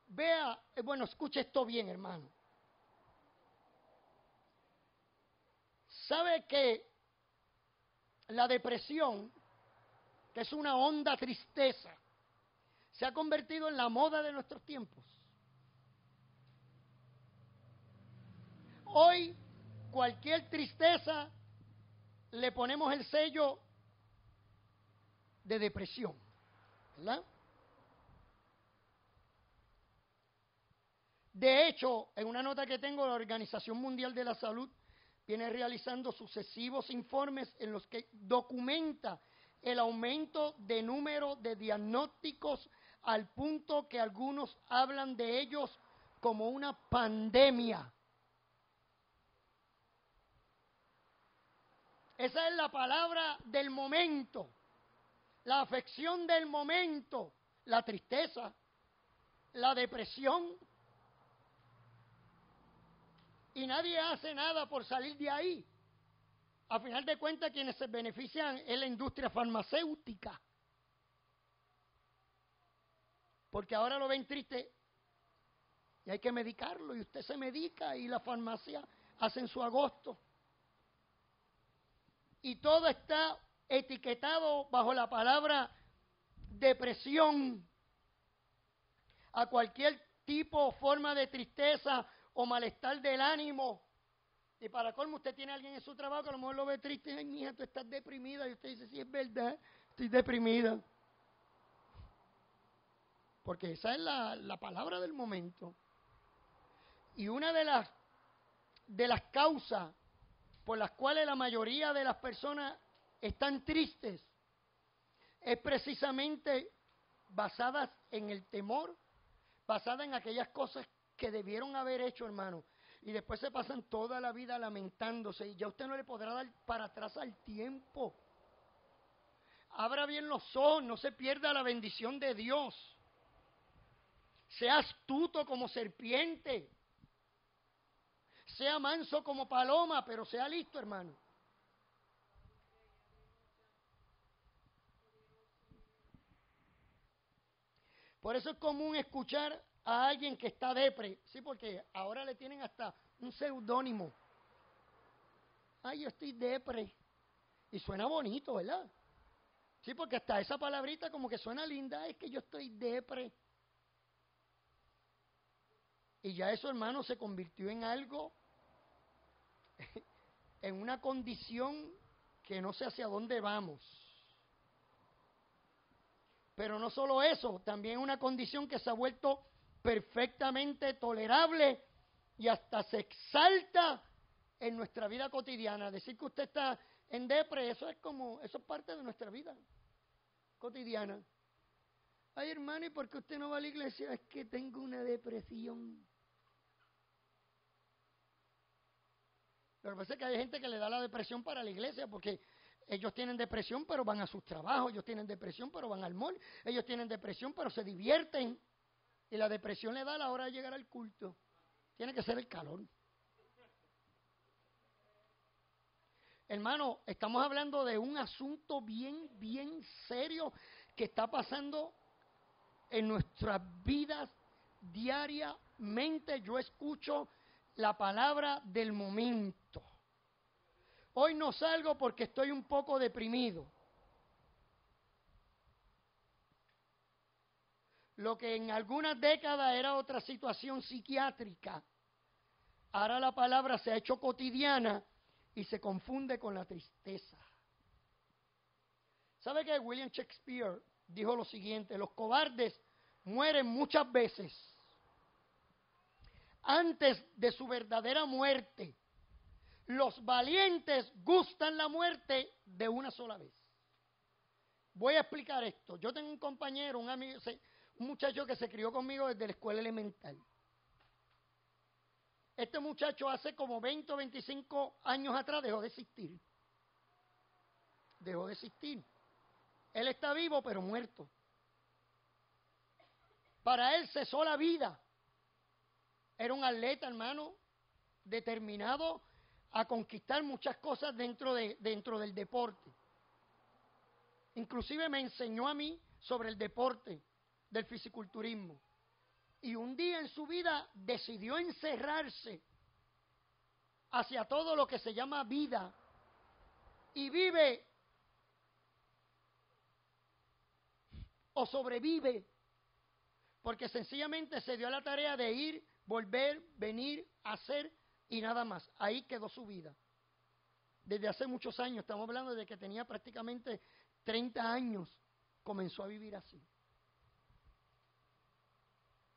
Vea, bueno, escuche esto bien, hermano. ¿Sabe que la depresión, que es una honda tristeza, se ha convertido en la moda de nuestros tiempos? Hoy, cualquier tristeza, le ponemos el sello de depresión, ¿verdad? De hecho, en una nota que tengo, la Organización Mundial de la Salud viene realizando sucesivos informes en los que documenta el aumento de número de diagnósticos al punto que algunos hablan de ellos como una pandemia. Esa es la palabra del momento, la afección del momento, la tristeza, la depresión. Y nadie hace nada por salir de ahí. A final de cuentas, quienes se benefician es la industria farmacéutica. Porque ahora lo ven triste y hay que medicarlo. Y usted se medica y la farmacia hacen su agosto. Y todo está etiquetado bajo la palabra depresión. A cualquier tipo o forma de tristeza o malestar del ánimo. Y para colmo, usted tiene a alguien en su trabajo que a lo mejor lo ve triste. Ay, mija, tú estás deprimida. Y usted dice, sí, es verdad, estoy deprimida. Porque esa es la palabra del momento. Y una de las causas por las cuales la mayoría de las personas están tristes es precisamente basadas en el temor, basada en aquellas cosas que debieron haber hecho, hermano. Y después se pasan toda la vida lamentándose y ya usted no le podrá dar para atrás al tiempo. Abra bien los ojos, no se pierda la bendición de Dios. Sea astuto como serpiente. Sea manso como paloma, pero sea listo, hermano. Por eso es común escuchar a alguien que está depre, sí, porque ahora le tienen hasta un seudónimo. Ay, yo estoy depre. Y suena bonito, ¿verdad? Sí, porque hasta esa palabrita como que suena linda, es que yo estoy depre. Y ya eso, hermano, se convirtió en algo, en una condición que no sé hacia dónde vamos. Pero no solo eso, también una condición que se ha vuelto perfectamente tolerable y hasta se exalta en nuestra vida cotidiana. Decir que usted está en depre, eso es parte de nuestra vida cotidiana. Ay, hermano, ¿y por qué usted no va a la iglesia? Es que tengo una depresión. Lo que pasa es que hay gente que le da la depresión para la iglesia porque ellos tienen depresión pero van a sus trabajos, ellos tienen depresión pero van al mall, ellos tienen depresión pero se divierten y la depresión le da a la hora de llegar al culto. Tiene que ser el calor. Hermano, estamos hablando de un asunto bien serio que está pasando en nuestras vidas diariamente. Yo escucho la palabra del momento. Hoy no salgo porque estoy un poco deprimido. Lo que en algunas décadas era otra situación psiquiátrica, ahora la palabra se ha hecho cotidiana y se confunde con la tristeza. ¿Sabe que William Shakespeare dijo lo siguiente? Los cobardes mueren muchas veces antes de su verdadera muerte. Los valientes gustan la muerte de una sola vez. Voy a explicar esto. Yo tengo un compañero, un amigo, un muchacho que se crió conmigo desde la escuela elemental. Este muchacho hace como 20 o 25 años atrás dejó de existir. Dejó de existir. Él está vivo pero muerto. Para él cesó la vida. Era un atleta, hermano, determinado a conquistar muchas cosas dentro del deporte. Inclusive me enseñó a mí sobre el deporte del fisiculturismo. Y un día en su vida decidió encerrarse hacia todo lo que se llama vida y vive o sobrevive porque sencillamente se dio a la tarea de ir, volver, venir, hacer y nada más. Ahí quedó su vida. Desde hace muchos años, estamos hablando de que tenía prácticamente 30 años, comenzó a vivir así.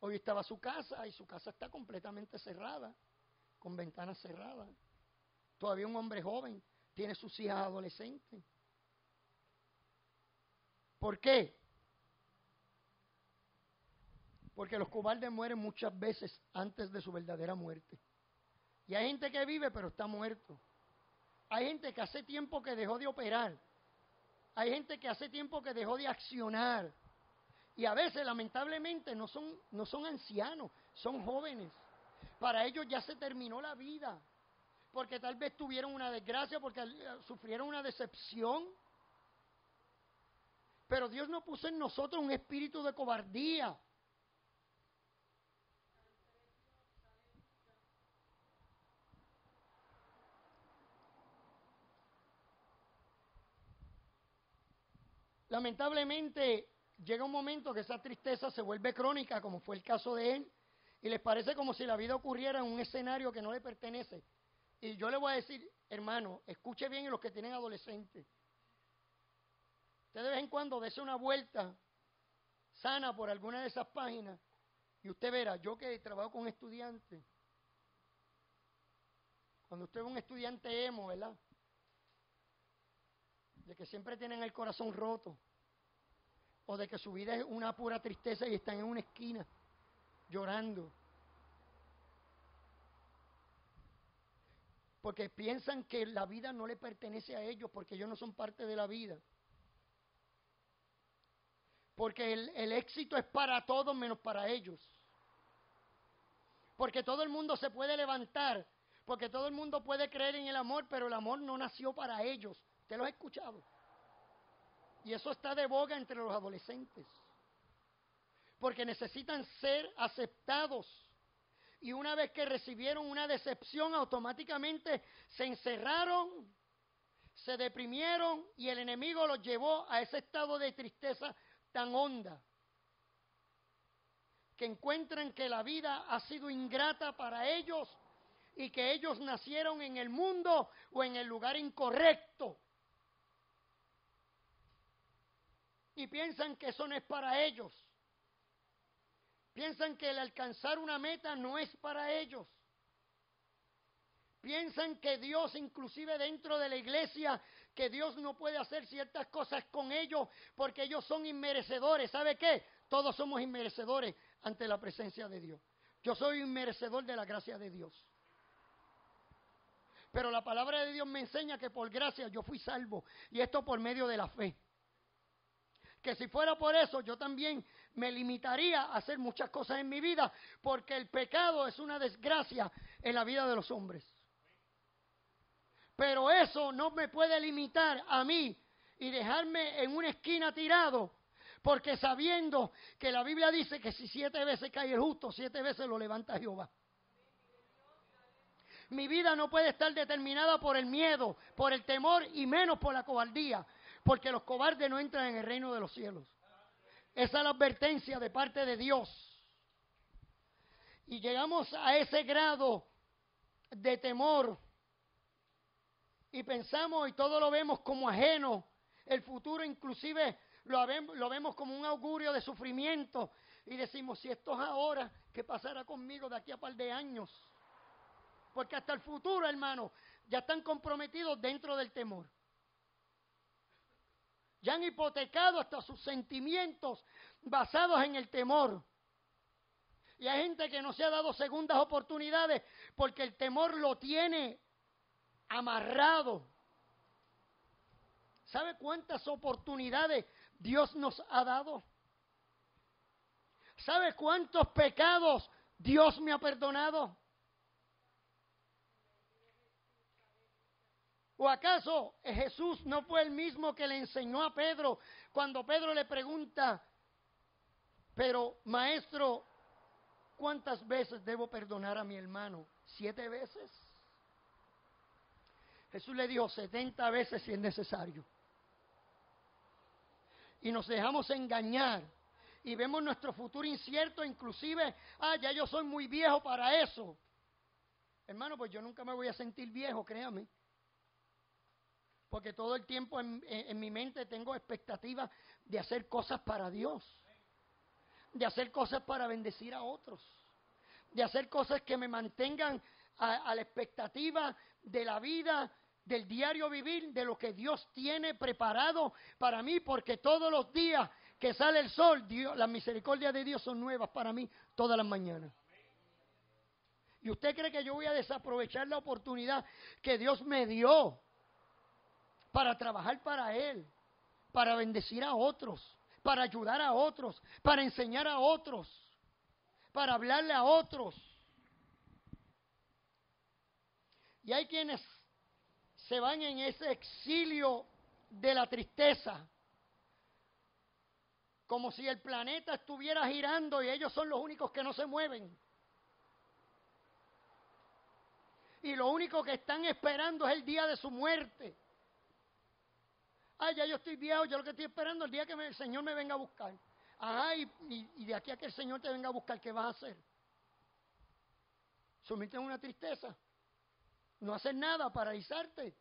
Hoy estaba su casa y su casa está completamente cerrada, con ventanas cerradas. Todavía un hombre joven, tiene sus hijas adolescentes. ¿Por qué? Porque los cobardes mueren muchas veces antes de su verdadera muerte. Y hay gente que vive pero está muerto. Hay gente que hace tiempo que dejó de operar. Hay gente que hace tiempo que dejó de accionar. Y a veces, lamentablemente, no son ancianos, son jóvenes. Para ellos ya se terminó la vida. Porque tal vez tuvieron una desgracia, porque sufrieron una decepción. Pero Dios no puso en nosotros un espíritu de cobardía. Lamentablemente, llega un momento que esa tristeza se vuelve crónica, como fue el caso de él, y les parece como si la vida ocurriera en un escenario que no le pertenece. Y yo le voy a decir, hermano, escuche bien los que tienen adolescentes. Usted de vez en cuando dése una vuelta sana por alguna de esas páginas y usted verá, yo que trabajo con estudiantes, cuando usted ve un estudiante emo, ¿verdad? De que siempre tienen el corazón roto, o de que su vida es una pura tristeza y están en una esquina llorando, porque piensan que la vida no le pertenece a ellos, porque ellos no son parte de la vida, porque el éxito es para todos menos para ellos, porque todo el mundo se puede levantar, porque todo el mundo puede creer en el amor, pero el amor no nació para ellos. ¿Usted lo ha escuchado? Y eso está de boga entre los adolescentes. Porque necesitan ser aceptados. Y una vez que recibieron una decepción, automáticamente se encerraron, se deprimieron y el enemigo los llevó a ese estado de tristeza tan honda. Que encuentran que la vida ha sido ingrata para ellos y que ellos nacieron en el mundo o en el lugar incorrecto. Y piensan que eso no es para ellos. Piensan que el alcanzar una meta no es para ellos. Piensan que Dios, inclusive dentro de la iglesia, que Dios no puede hacer ciertas cosas con ellos porque ellos son inmerecedores. ¿Sabe qué? Todos somos inmerecedores ante la presencia de Dios. Yo soy inmerecedor de la gracia de Dios. Pero la palabra de Dios me enseña que por gracia yo fui salvo. Y esto por medio de la fe. Que si fuera por eso, yo también me limitaría a hacer muchas cosas en mi vida, porque el pecado es una desgracia en la vida de los hombres. Pero eso no me puede limitar a mí y dejarme en una esquina tirado, porque sabiendo que la Biblia dice que si 7 veces cae el justo, 7 veces lo levanta Jehová. Mi vida no puede estar determinada por el miedo, por el temor y menos por la cobardía, porque los cobardes no entran en el reino de los cielos. Esa es la advertencia de parte de Dios. Y llegamos a ese grado de temor y pensamos y todo lo vemos como ajeno. El futuro inclusive lo vemos como un augurio de sufrimiento y decimos, si esto es ahora, ¿qué pasará conmigo de aquí a par de años? Porque hasta el futuro, hermano, ya están comprometidos dentro del temor. Ya han hipotecado hasta sus sentimientos basados en el temor. Y hay gente que no se ha dado segundas oportunidades porque el temor lo tiene amarrado. ¿Sabe cuántas oportunidades Dios nos ha dado? ¿Sabe cuántos pecados Dios me ha perdonado? ¿O acaso Jesús no fue el mismo que le enseñó a Pedro cuando Pedro le pregunta, pero maestro, ¿cuántas veces debo perdonar a mi hermano? ¿7 veces? Jesús le dijo 70 veces si es necesario. Y nos dejamos engañar y vemos nuestro futuro incierto, inclusive, ya yo soy muy viejo para eso. Hermano, pues yo nunca me voy a sentir viejo, créame. Porque todo el tiempo en mi mente tengo expectativas de hacer cosas para Dios, de hacer cosas para bendecir a otros, de hacer cosas que me mantengan a la expectativa de la vida, del diario vivir, de lo que Dios tiene preparado para mí, porque todos los días que sale el sol, las misericordias de Dios son nuevas para mí todas las mañanas. ¿Y usted cree que yo voy a desaprovechar la oportunidad que Dios me dio para trabajar para Él, para bendecir a otros, para ayudar a otros, para enseñar a otros, para hablarle a otros? Y hay quienes se van en ese exilio de la tristeza, como si el planeta estuviera girando y ellos son los únicos que no se mueven. Y lo único que están esperando es el día de su muerte. Ya yo estoy viejo, yo lo que estoy esperando es el día que el Señor me venga a buscar. Y de aquí a que el Señor te venga a buscar, ¿qué vas a hacer? Sumirte en una tristeza. No hacer nada, paralizarte.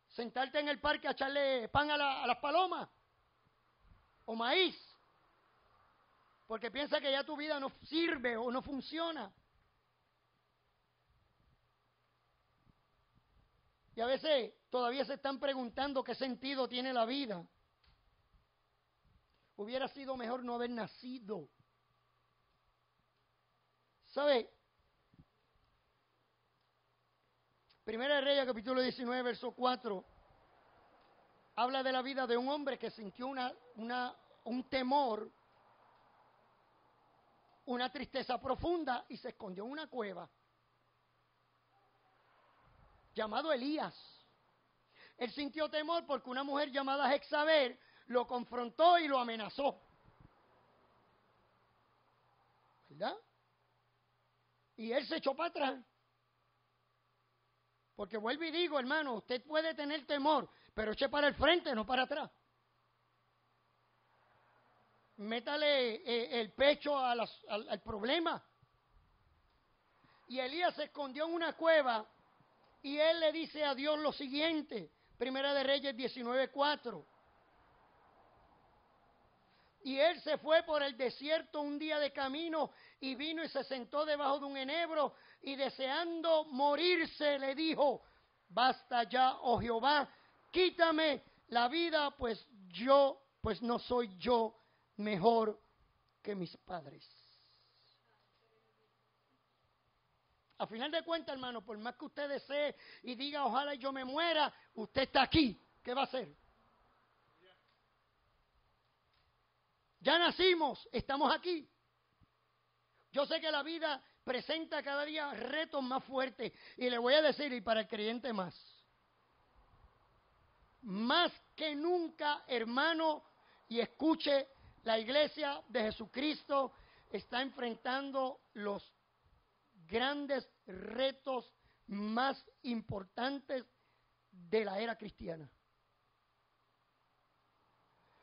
Sentarte en el parque a echarle pan a las palomas. O maíz. Porque piensa que ya tu vida no sirve o no funciona. Y a veces todavía se están preguntando qué sentido tiene la vida. Hubiera sido mejor no haber nacido. ¿Sabe? Primera de Reyes, capítulo 19, verso 4, habla de la vida de un hombre que sintió un temor, una tristeza profunda y se escondió en una cueva. Llamado Elías. Él sintió temor porque una mujer llamada Jezabel lo confrontó y lo amenazó. ¿Verdad? Y él se echó para atrás. Porque vuelvo y digo, hermano, usted puede tener temor, pero eche para el frente, no para atrás. Métale el pecho al problema. Y Elías se escondió en una cueva y él le dice a Dios lo siguiente, Primera de Reyes 19:4. Y él se fue por el desierto un día de camino y vino y se sentó debajo de un enebro y deseando morirse le dijo, basta ya, oh Jehová, quítame la vida, pues no soy yo mejor que mis padres. A final de cuentas, hermano, por más que usted desee y diga, ojalá yo me muera, usted está aquí. ¿Qué va a hacer? Ya nacimos, estamos aquí. Yo sé que la vida presenta cada día retos más fuertes. Y le voy a decir, y para el creyente más que nunca, hermano, y escuche, la iglesia de Jesucristo está enfrentando los grandes retos más importantes de la era cristiana.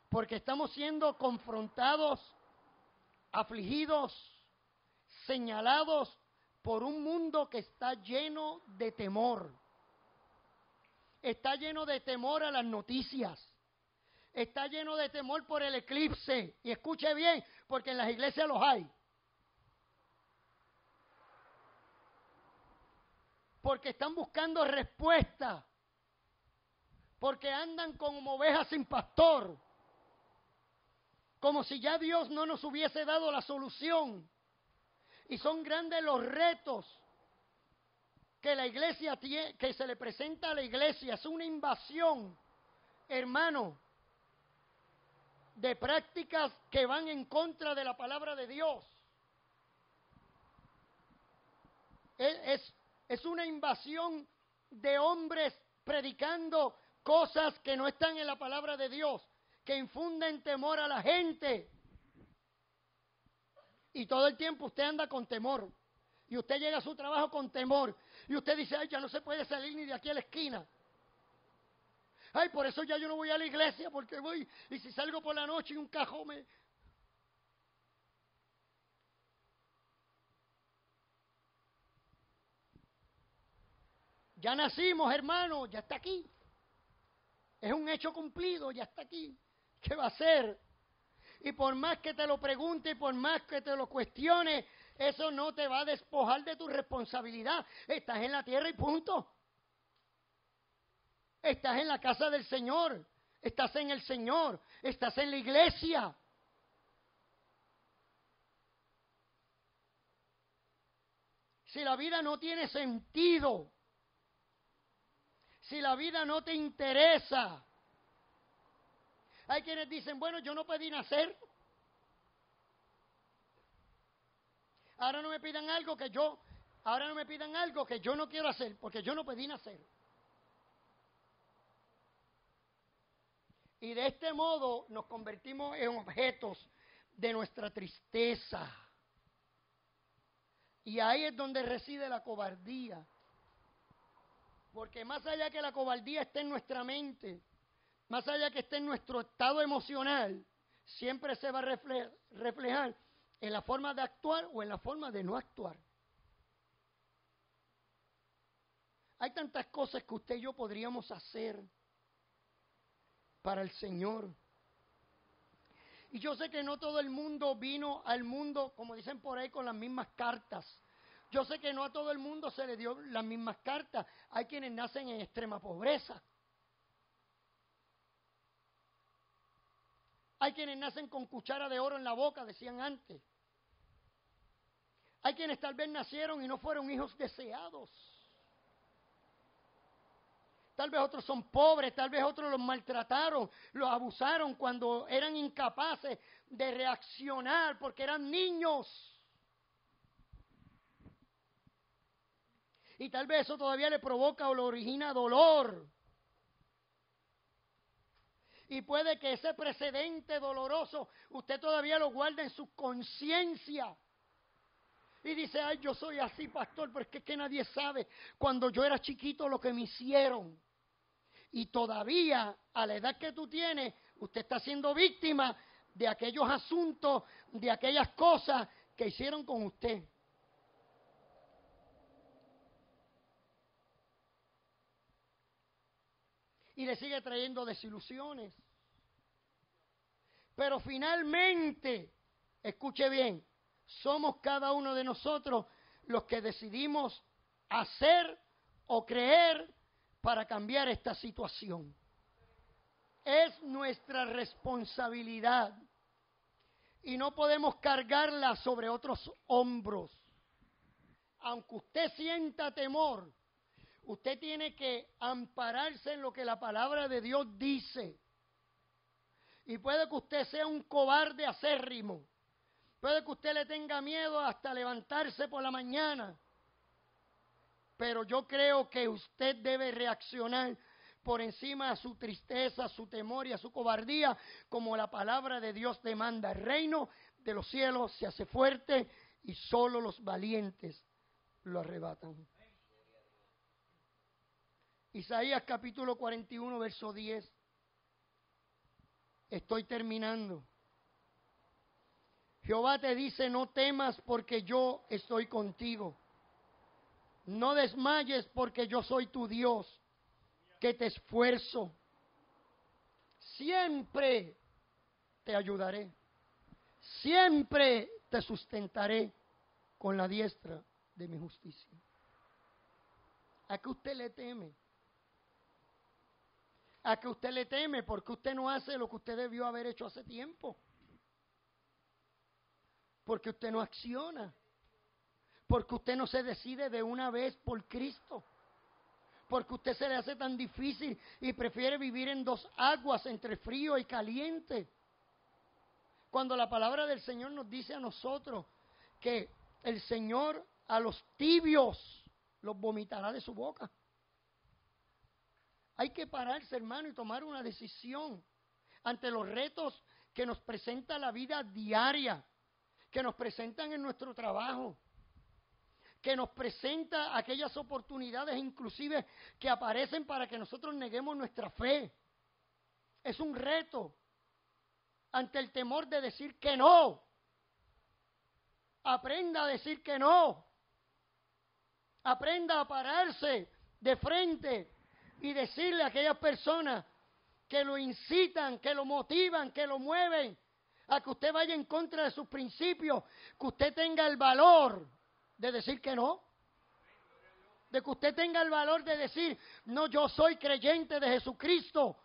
Porque estamos siendo confrontados, afligidos, señalados por un mundo que está lleno de temor. Está lleno de temor a las noticias. Está lleno de temor por el eclipse. Y escuche bien, porque en las iglesias los hay. Porque están buscando respuesta. Porque andan como ovejas sin pastor. Como si ya Dios no nos hubiese dado la solución. Y son grandes los retos que la iglesia tiene, que se le presenta a la iglesia. Es una invasión, hermano, de prácticas que van en contra de la palabra de Dios. Es una invasión de hombres predicando cosas que no están en la palabra de Dios, que infunden temor a la gente. Y todo el tiempo usted anda con temor. Y usted llega a su trabajo con temor. Y usted dice, ay, ya no se puede salir ni de aquí a la esquina. Ay, por eso ya yo no voy a la iglesia, porque voy, y si salgo por la noche y un cajón me... Ya nacimos, hermano, ya está aquí. Es un hecho cumplido, ya está aquí. ¿Qué va a hacer? Y por más que te lo pregunte y por más que te lo cuestione, eso no te va a despojar de tu responsabilidad. Estás en la tierra y punto. Estás en la casa del Señor. Estás en el Señor. Estás en la iglesia. Si la vida no tiene sentido, si la vida no te interesa, hay quienes dicen, bueno, yo no pedí nacer. Ahora no me pidan algo que yo no quiero hacer, porque yo no pedí nacer. Y de este modo nos convertimos en objetos de nuestra tristeza. Y ahí es donde reside la cobardía. Porque más allá que la cobardía esté en nuestra mente, más allá que esté en nuestro estado emocional, siempre se va a reflejar en la forma de actuar o en la forma de no actuar. Hay tantas cosas que usted y yo podríamos hacer para el Señor. Y yo sé que no todo el mundo vino al mundo, como dicen por ahí, con las mismas cartas. Yo sé que no a todo el mundo se le dio las mismas cartas. Hay quienes nacen en extrema pobreza. Hay quienes nacen con cuchara de oro en la boca, decían antes. Hay quienes tal vez nacieron y no fueron hijos deseados. Tal vez otros son pobres, tal vez otros los maltrataron, los abusaron cuando eran incapaces de reaccionar porque eran niños. Y tal vez eso todavía le provoca o le origina dolor. Y puede que ese precedente doloroso usted todavía lo guarde en su conciencia. Y dice, ay, yo soy así, pastor, pero es que nadie sabe cuando yo era chiquito lo que me hicieron. Y todavía, a la edad que tú tienes, usted está siendo víctima de aquellos asuntos, de aquellas cosas que hicieron con usted. Y le sigue trayendo desilusiones. Pero finalmente, escuche bien, somos cada uno de nosotros los que decidimos hacer o creer para cambiar esta situación. Es nuestra responsabilidad y no podemos cargarla sobre otros hombros. aunque usted sienta temor, usted tiene que ampararse en lo que la palabra de Dios dice. Y puede que usted sea un cobarde acérrimo. Puede que usted le tenga miedo hasta levantarse por la mañana. Pero yo creo que usted debe reaccionar por encima de su tristeza, su temor y a su cobardía, como la palabra de Dios demanda. El reino de los cielos se hace fuerte y solo los valientes lo arrebatan. Isaías capítulo 41, verso 10. Estoy terminando. Jehová te dice, no temas porque yo estoy contigo. No desmayes porque yo soy tu Dios, que te esfuerzo. Siempre te ayudaré. Siempre te sustentaré con la diestra de mi justicia. ¿A qué usted le teme? ¿A qué usted le teme? Porque usted no hace lo que usted debió haber hecho hace tiempo. Porque usted no acciona. Porque usted no se decide de una vez por Cristo. Porque usted se le hace tan difícil y prefiere vivir en dos aguas, entre frío y caliente. Cuando la palabra del Señor nos dice a nosotros que el Señor a los tibios los vomitará de su boca. Hay que pararse, hermano, y tomar una decisión ante los retos que nos presenta la vida diaria, que nos presentan en nuestro trabajo, que nos presenta aquellas oportunidades inclusive que aparecen para que nosotros neguemos nuestra fe. Es un reto ante el temor de decir que no. Aprenda a decir que no. Aprenda a pararse de frente y decirle a aquellas personas que lo incitan, que lo motivan, que lo mueven a que usted vaya en contra de sus principios, que usted tenga el valor de decir que no, de que usted tenga el valor de decir, no, yo soy creyente de Jesucristo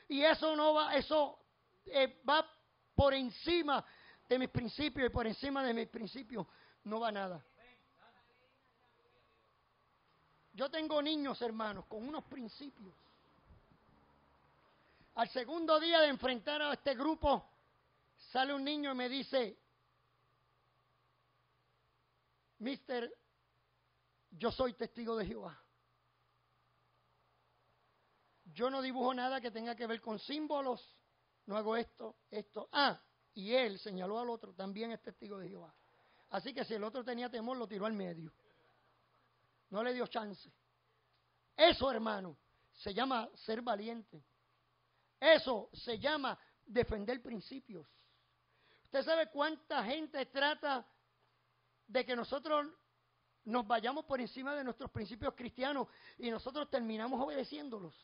y eso no va, eso va por encima de mis principios y por encima de mis principios no va nada. Yo tengo niños, hermanos, con unos principios. Al segundo día de enfrentar a este grupo, sale un niño y me dice, Mister, yo soy testigo de Jehová. Yo no dibujo nada que tenga que ver con símbolos, no hago esto. Y él señaló al otro, también es testigo de Jehová. Así que si el otro tenía temor, lo tiró al medio. No le dio chance. Eso, hermano, se llama ser valiente. Eso se llama defender principios. ¿Usted sabe cuánta gente trata de que nosotros nos vayamos por encima de nuestros principios cristianos y nosotros terminamos obedeciéndolos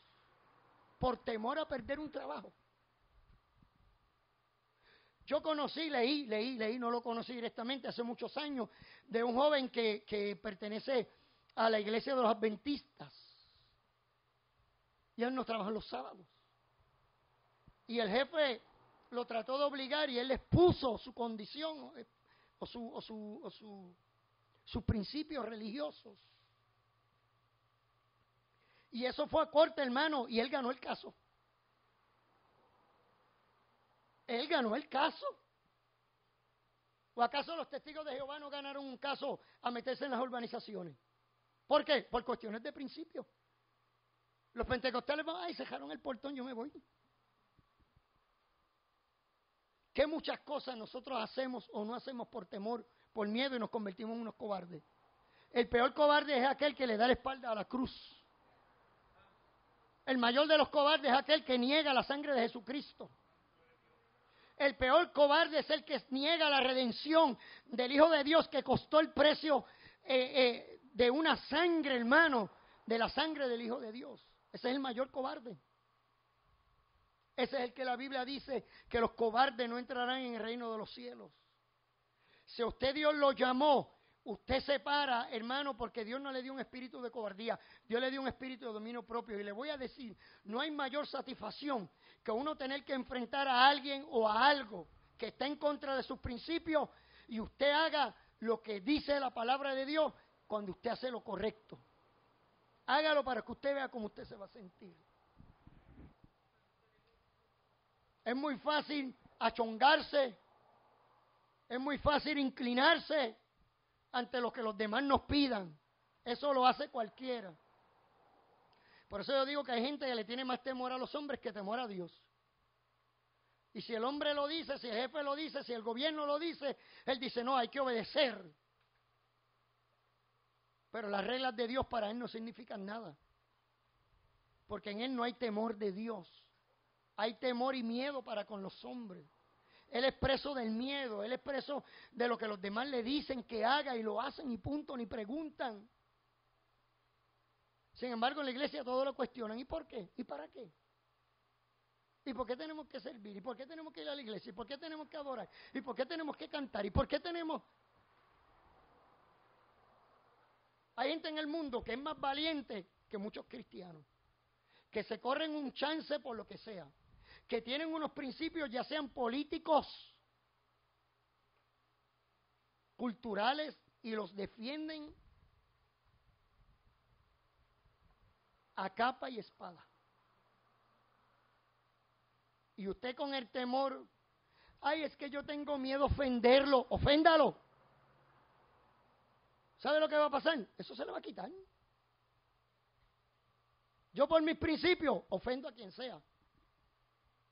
por temor a perder un trabajo? Yo conocí, leí, no lo conocí directamente, hace muchos años, de un joven que pertenece a la iglesia de los adventistas. Y él no trabaja los sábados. Y el jefe lo trató de obligar y él les puso su condición sus principios religiosos. Y eso fue a corte, hermano, y él ganó el caso. Él ganó el caso. ¿O acaso los testigos de Jehová no ganaron un caso a meterse en las urbanizaciones? ¿Por qué? Por cuestiones de principio. Los pentecostales van, ay, cerraron el portón, yo me voy. ¿Qué muchas cosas nosotros hacemos o no hacemos por temor, por miedo y nos convertimos en unos cobardes? El peor cobarde es aquel que le da la espalda a la cruz. El mayor de los cobardes es aquel que niega la sangre de Jesucristo. El peor cobarde es el que niega la redención del Hijo de Dios que costó el precio de una sangre, hermano, de la sangre del Hijo de Dios. Ese es el mayor cobarde. Ese es el que la Biblia dice que los cobardes no entrarán en el reino de los cielos. Si a usted Dios lo llamó, usted se para, hermano, porque Dios no le dio un espíritu de cobardía, Dios le dio un espíritu de dominio propio. Y le voy a decir, no hay mayor satisfacción que uno tener que enfrentar a alguien o a algo que está en contra de sus principios y usted haga lo que dice la palabra de Dios cuando usted hace lo correcto. Hágalo para que usted vea cómo usted se va a sentir. Es muy fácil achongarse, es muy fácil inclinarse ante lo que los demás nos pidan. Eso lo hace cualquiera. Por eso yo digo que hay gente que le tiene más temor a los hombres que temor a Dios. Y si el hombre lo dice, si el jefe lo dice, si el gobierno lo dice, él dice, no, hay que obedecer. Pero las reglas de Dios para él no significan nada. Porque en él no hay temor de Dios. Hay temor y miedo para con los hombres. Él es preso del miedo, él es preso de lo que los demás le dicen que haga y lo hacen y punto, ni preguntan. Sin embargo, en la iglesia todo lo cuestionan. ¿Y por qué? ¿Y para qué? ¿Y por qué tenemos que servir? ¿Y por qué tenemos que ir a la iglesia? ¿Y por qué tenemos que adorar? ¿Y por qué tenemos que cantar? ¿Y por qué tenemos...? Hay gente en el mundo que es más valiente que muchos cristianos, que se corren un chance por lo que sea, que tienen unos principios, ya sean políticos, culturales, y los defienden a capa y espada. Y usted con el temor, ay, es que yo tengo miedo a ofenderlo, oféndalo. ¿Sabe lo que va a pasar? Eso se le va a quitar. Yo por mis principios ofendo a quien sea.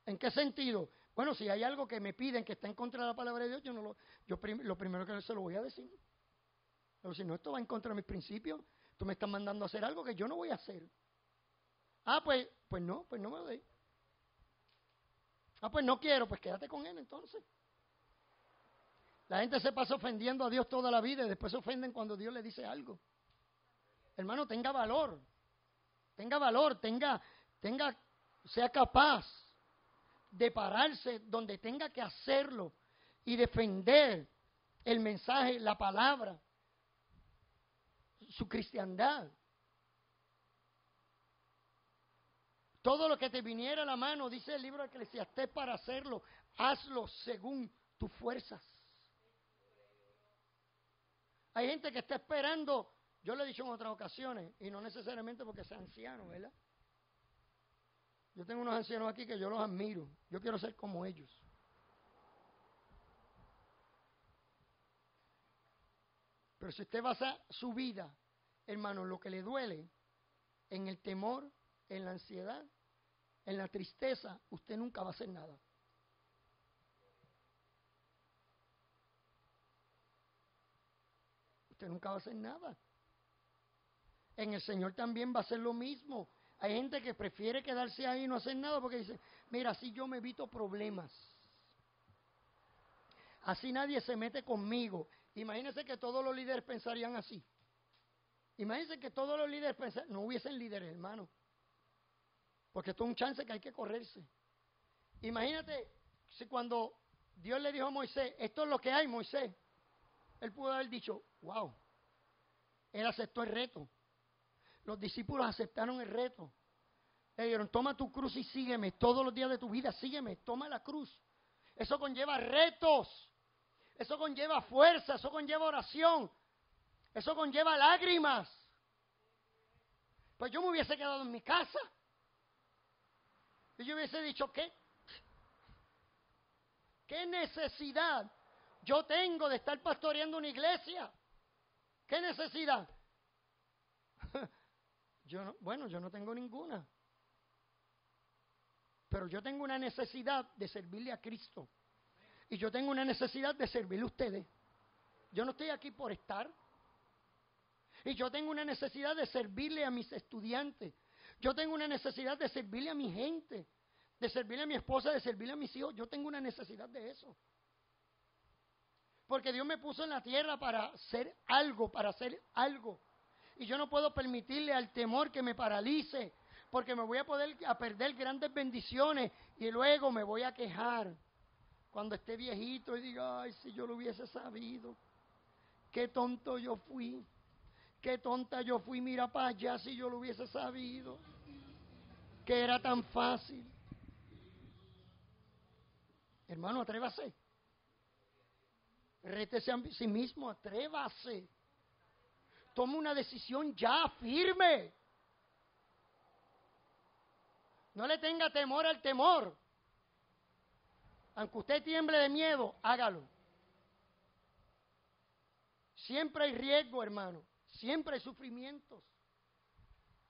¿En qué sentido? Bueno, si hay algo que me piden que está en contra de la palabra de Dios, lo primero que se lo voy a decir. Pero si no, esto va en contra de mis principios, tú me estás mandando a hacer algo que yo no voy a hacer. Ah, pues no me lo doy. Ah, pues no quiero, pues quédate con él entonces. La gente se pasa ofendiendo a Dios toda la vida y después se ofenden cuando Dios le dice algo. Hermano, tenga valor, sea capaz de pararse donde tenga que hacerlo y defender el mensaje, la palabra, su cristiandad. Todo lo que te viniera a la mano, dice el libro de Eclesiastés, para hacerlo, hazlo según tus fuerzas. Hay gente que está esperando, yo lo he dicho en otras ocasiones, y no necesariamente porque sea anciano, ¿verdad? Yo tengo unos ancianos aquí que yo los admiro, yo quiero ser como ellos. Pero si usted basa su vida, hermano, en lo que le duele, en el temor, en la ansiedad, en la tristeza, usted nunca va a hacer nada. Usted nunca va a hacer nada. En el Señor también va a ser lo mismo. Hay gente que prefiere quedarse ahí y no hacer nada porque dice, mira, así yo me evito problemas. Así nadie se mete conmigo. Imagínense que todos los líderes pensarían así. Imagínense que todos los líderes no hubiesen líderes, hermano. Porque esto es un chance que hay que correrse. Imagínate si cuando Dios le dijo a Moisés, esto es lo que hay, Moisés. Él pudo haber dicho, wow. Él aceptó el reto. Los discípulos aceptaron el reto. Le dijeron, toma tu cruz y sígueme. Todos los días de tu vida, sígueme. Toma la cruz. Eso conlleva retos. Eso conlleva fuerza. Eso conlleva oración. Eso conlleva lágrimas. Pues yo me hubiese quedado en mi casa. Y yo hubiese dicho, ¿qué necesidad yo tengo de estar pastoreando una iglesia? ¿Qué necesidad? Yo no tengo ninguna. Pero yo tengo una necesidad de servirle a Cristo. Y yo tengo una necesidad de servirle a ustedes. Yo no estoy aquí por estar. Y yo tengo una necesidad de servirle a mis estudiantes. Yo tengo una necesidad de servirle a mi gente. De servirle a mi esposa, de servirle a mis hijos. Yo tengo una necesidad de eso. Porque Dios me puso en la tierra para hacer algo, Y yo no puedo permitirle al temor que me paralice, porque me voy a perder grandes bendiciones y luego me voy a quejar cuando esté viejito y diga, ay, si yo lo hubiese sabido, qué tonto yo fui, qué tonta yo fui, mira para allá si yo lo hubiese sabido, que era tan fácil. Hermano, atrévase. Rétese a sí mismo, atrévase. tome una decisión ya firme. No le tenga temor al temor. Aunque usted tiemble de miedo, hágalo. Siempre hay riesgo, hermano. Siempre hay sufrimientos.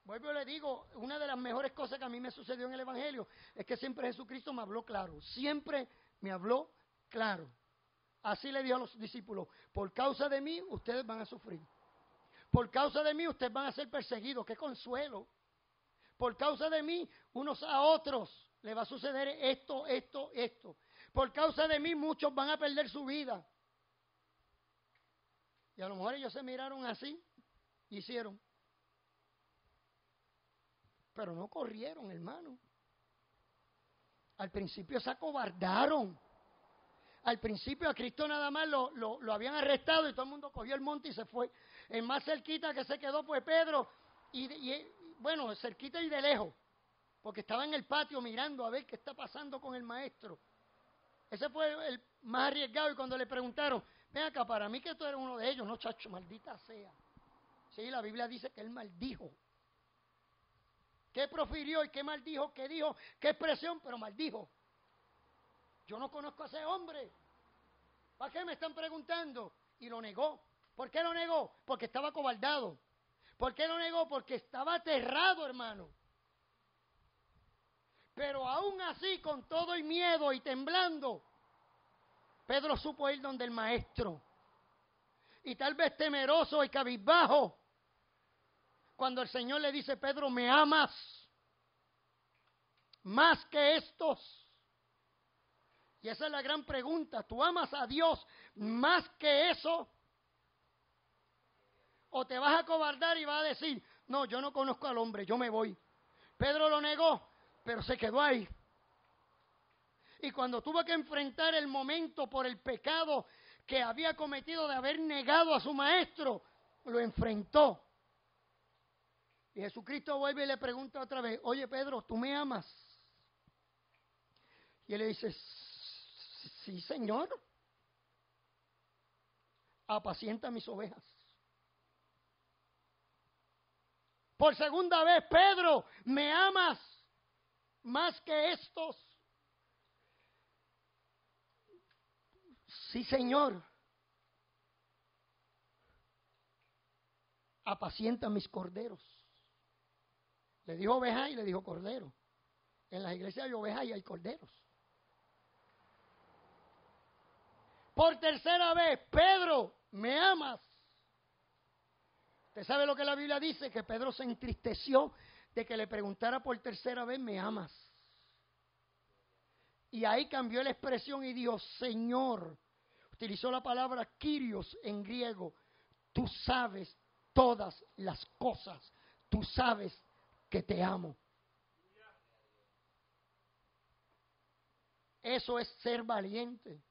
Vuelvo y le digo, una de las mejores cosas que a mí me sucedió en el Evangelio es que siempre Jesucristo me habló claro. Siempre me habló claro. Así le dijo a los discípulos, por causa de mí ustedes van a sufrir. Por causa de mí ustedes van a ser perseguidos. ¡Qué consuelo! Por causa de mí, unos a otros le va a suceder esto, esto, esto. Por causa de mí muchos van a perder su vida. Y a lo mejor ellos se miraron así, hicieron. Pero no corrieron, hermano. Al principio se acobardaron. Al principio a Cristo nada más lo habían arrestado y todo el mundo cogió el monte y se fue. El más cerquita que se quedó fue Pedro. Bueno, cerquita y de lejos, porque estaba en el patio mirando a ver qué está pasando con el maestro. Ese fue el más arriesgado y cuando le preguntaron, ven acá, para mí que tú eres uno de ellos, no, chacho, maldita sea. Sí, la Biblia dice que él maldijo. ¿Qué profirió y qué maldijo? ¿Qué dijo? ¿Qué expresión? Pero maldijo. Yo no conozco a ese hombre. ¿Para qué me están preguntando? Y lo negó. ¿Por qué lo negó? Porque estaba acobardado. ¿Por qué lo negó? Porque estaba aterrado, hermano. Pero aún así, con todo y miedo y temblando, Pedro supo ir donde el maestro. Y tal vez temeroso y cabizbajo, cuando el Señor le dice, Pedro, ¿me amas más que estos? Y esa es la gran pregunta. ¿Tú amas a Dios más que eso? ¿O te vas a acobardar y vas a decir, no, yo no conozco al hombre, yo me voy? Pedro lo negó, pero se quedó ahí. Y cuando tuvo que enfrentar el momento por el pecado que había cometido de haber negado a su maestro, lo enfrentó. Y Jesucristo vuelve y le pregunta otra vez, oye Pedro, ¿tú me amas? Y él le dice, sí Señor, apacienta mis ovejas. Por segunda vez, Pedro, ¿me amas más que estos? Sí, Señor. Apacienta mis corderos. Le dijo oveja y le dijo cordero. En las iglesias hay ovejas y hay corderos. Por tercera vez, Pedro, ¿me amas? ¿Usted sabe lo que la Biblia dice? Que Pedro se entristeció de que le preguntara por tercera vez, ¿me amas? Y ahí cambió la expresión y dijo, Señor, utilizó la palabra Kyrios en griego, tú sabes todas las cosas, tú sabes que te amo. Eso es ser valiente.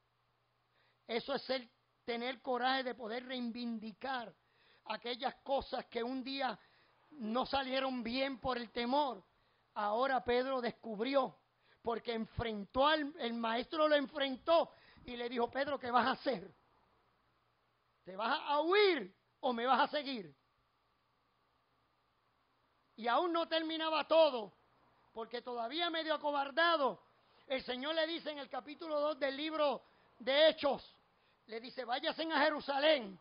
Eso es tener coraje de poder reivindicar aquellas cosas que un día no salieron bien por el temor. Ahora Pedro descubrió, porque enfrentó el maestro lo enfrentó y le dijo, Pedro, ¿qué vas a hacer? ¿Te vas a huir o me vas a seguir? Y aún no terminaba todo, porque todavía medio acobardado, el Señor le dice en el capítulo 2 del libro de Hechos, le dice, váyanse a Jerusalén.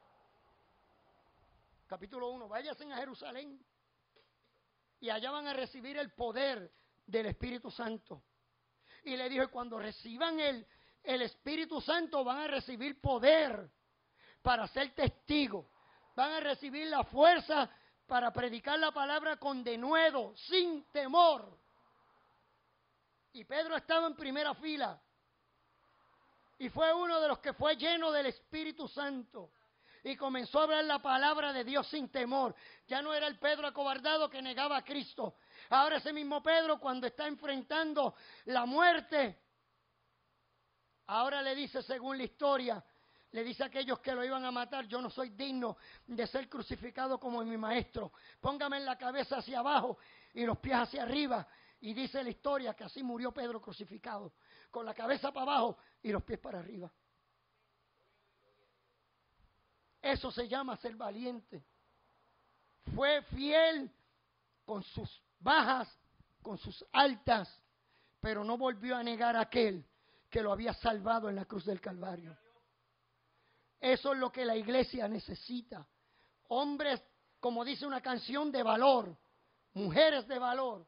Capítulo 1, váyanse a Jerusalén. Y allá van a recibir el poder del Espíritu Santo. Y le dijo, cuando reciban el Espíritu Santo van a recibir poder para ser testigos. Van a recibir la fuerza para predicar la palabra con denuedo, sin temor. Y Pedro estaba en primera fila. Y fue uno de los que fue lleno del Espíritu Santo. Y comenzó a hablar la palabra de Dios sin temor. Ya no era el Pedro acobardado que negaba a Cristo. Ahora ese mismo Pedro, cuando está enfrentando la muerte, ahora le dice, según la historia, le dice a aquellos que lo iban a matar, yo no soy digno de ser crucificado como mi maestro. Póngame en la cabeza hacia abajo y los pies hacia arriba. Y dice la historia que así murió Pedro crucificado, con la cabeza para abajo y los pies para arriba. Eso se llama ser valiente. Fue fiel con sus bajas, con sus altas, pero no volvió a negar a aquel que lo había salvado en la cruz del Calvario. Eso es lo que la iglesia necesita. Hombres, como dice una canción, de valor. Mujeres de valor.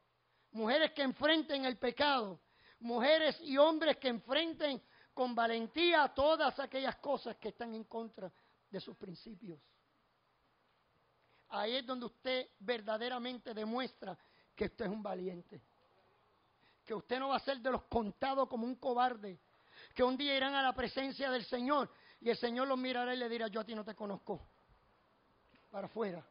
Mujeres que enfrenten el pecado. Mujeres y hombres que enfrenten con valentía todas aquellas cosas que están en contra de sus principios. Ahí es donde usted verdaderamente demuestra que usted es un valiente. Que usted no va a ser de los contados como un cobarde. Que un día irán a la presencia del Señor y el Señor los mirará y le dirá: yo a ti no te conozco. Para afuera.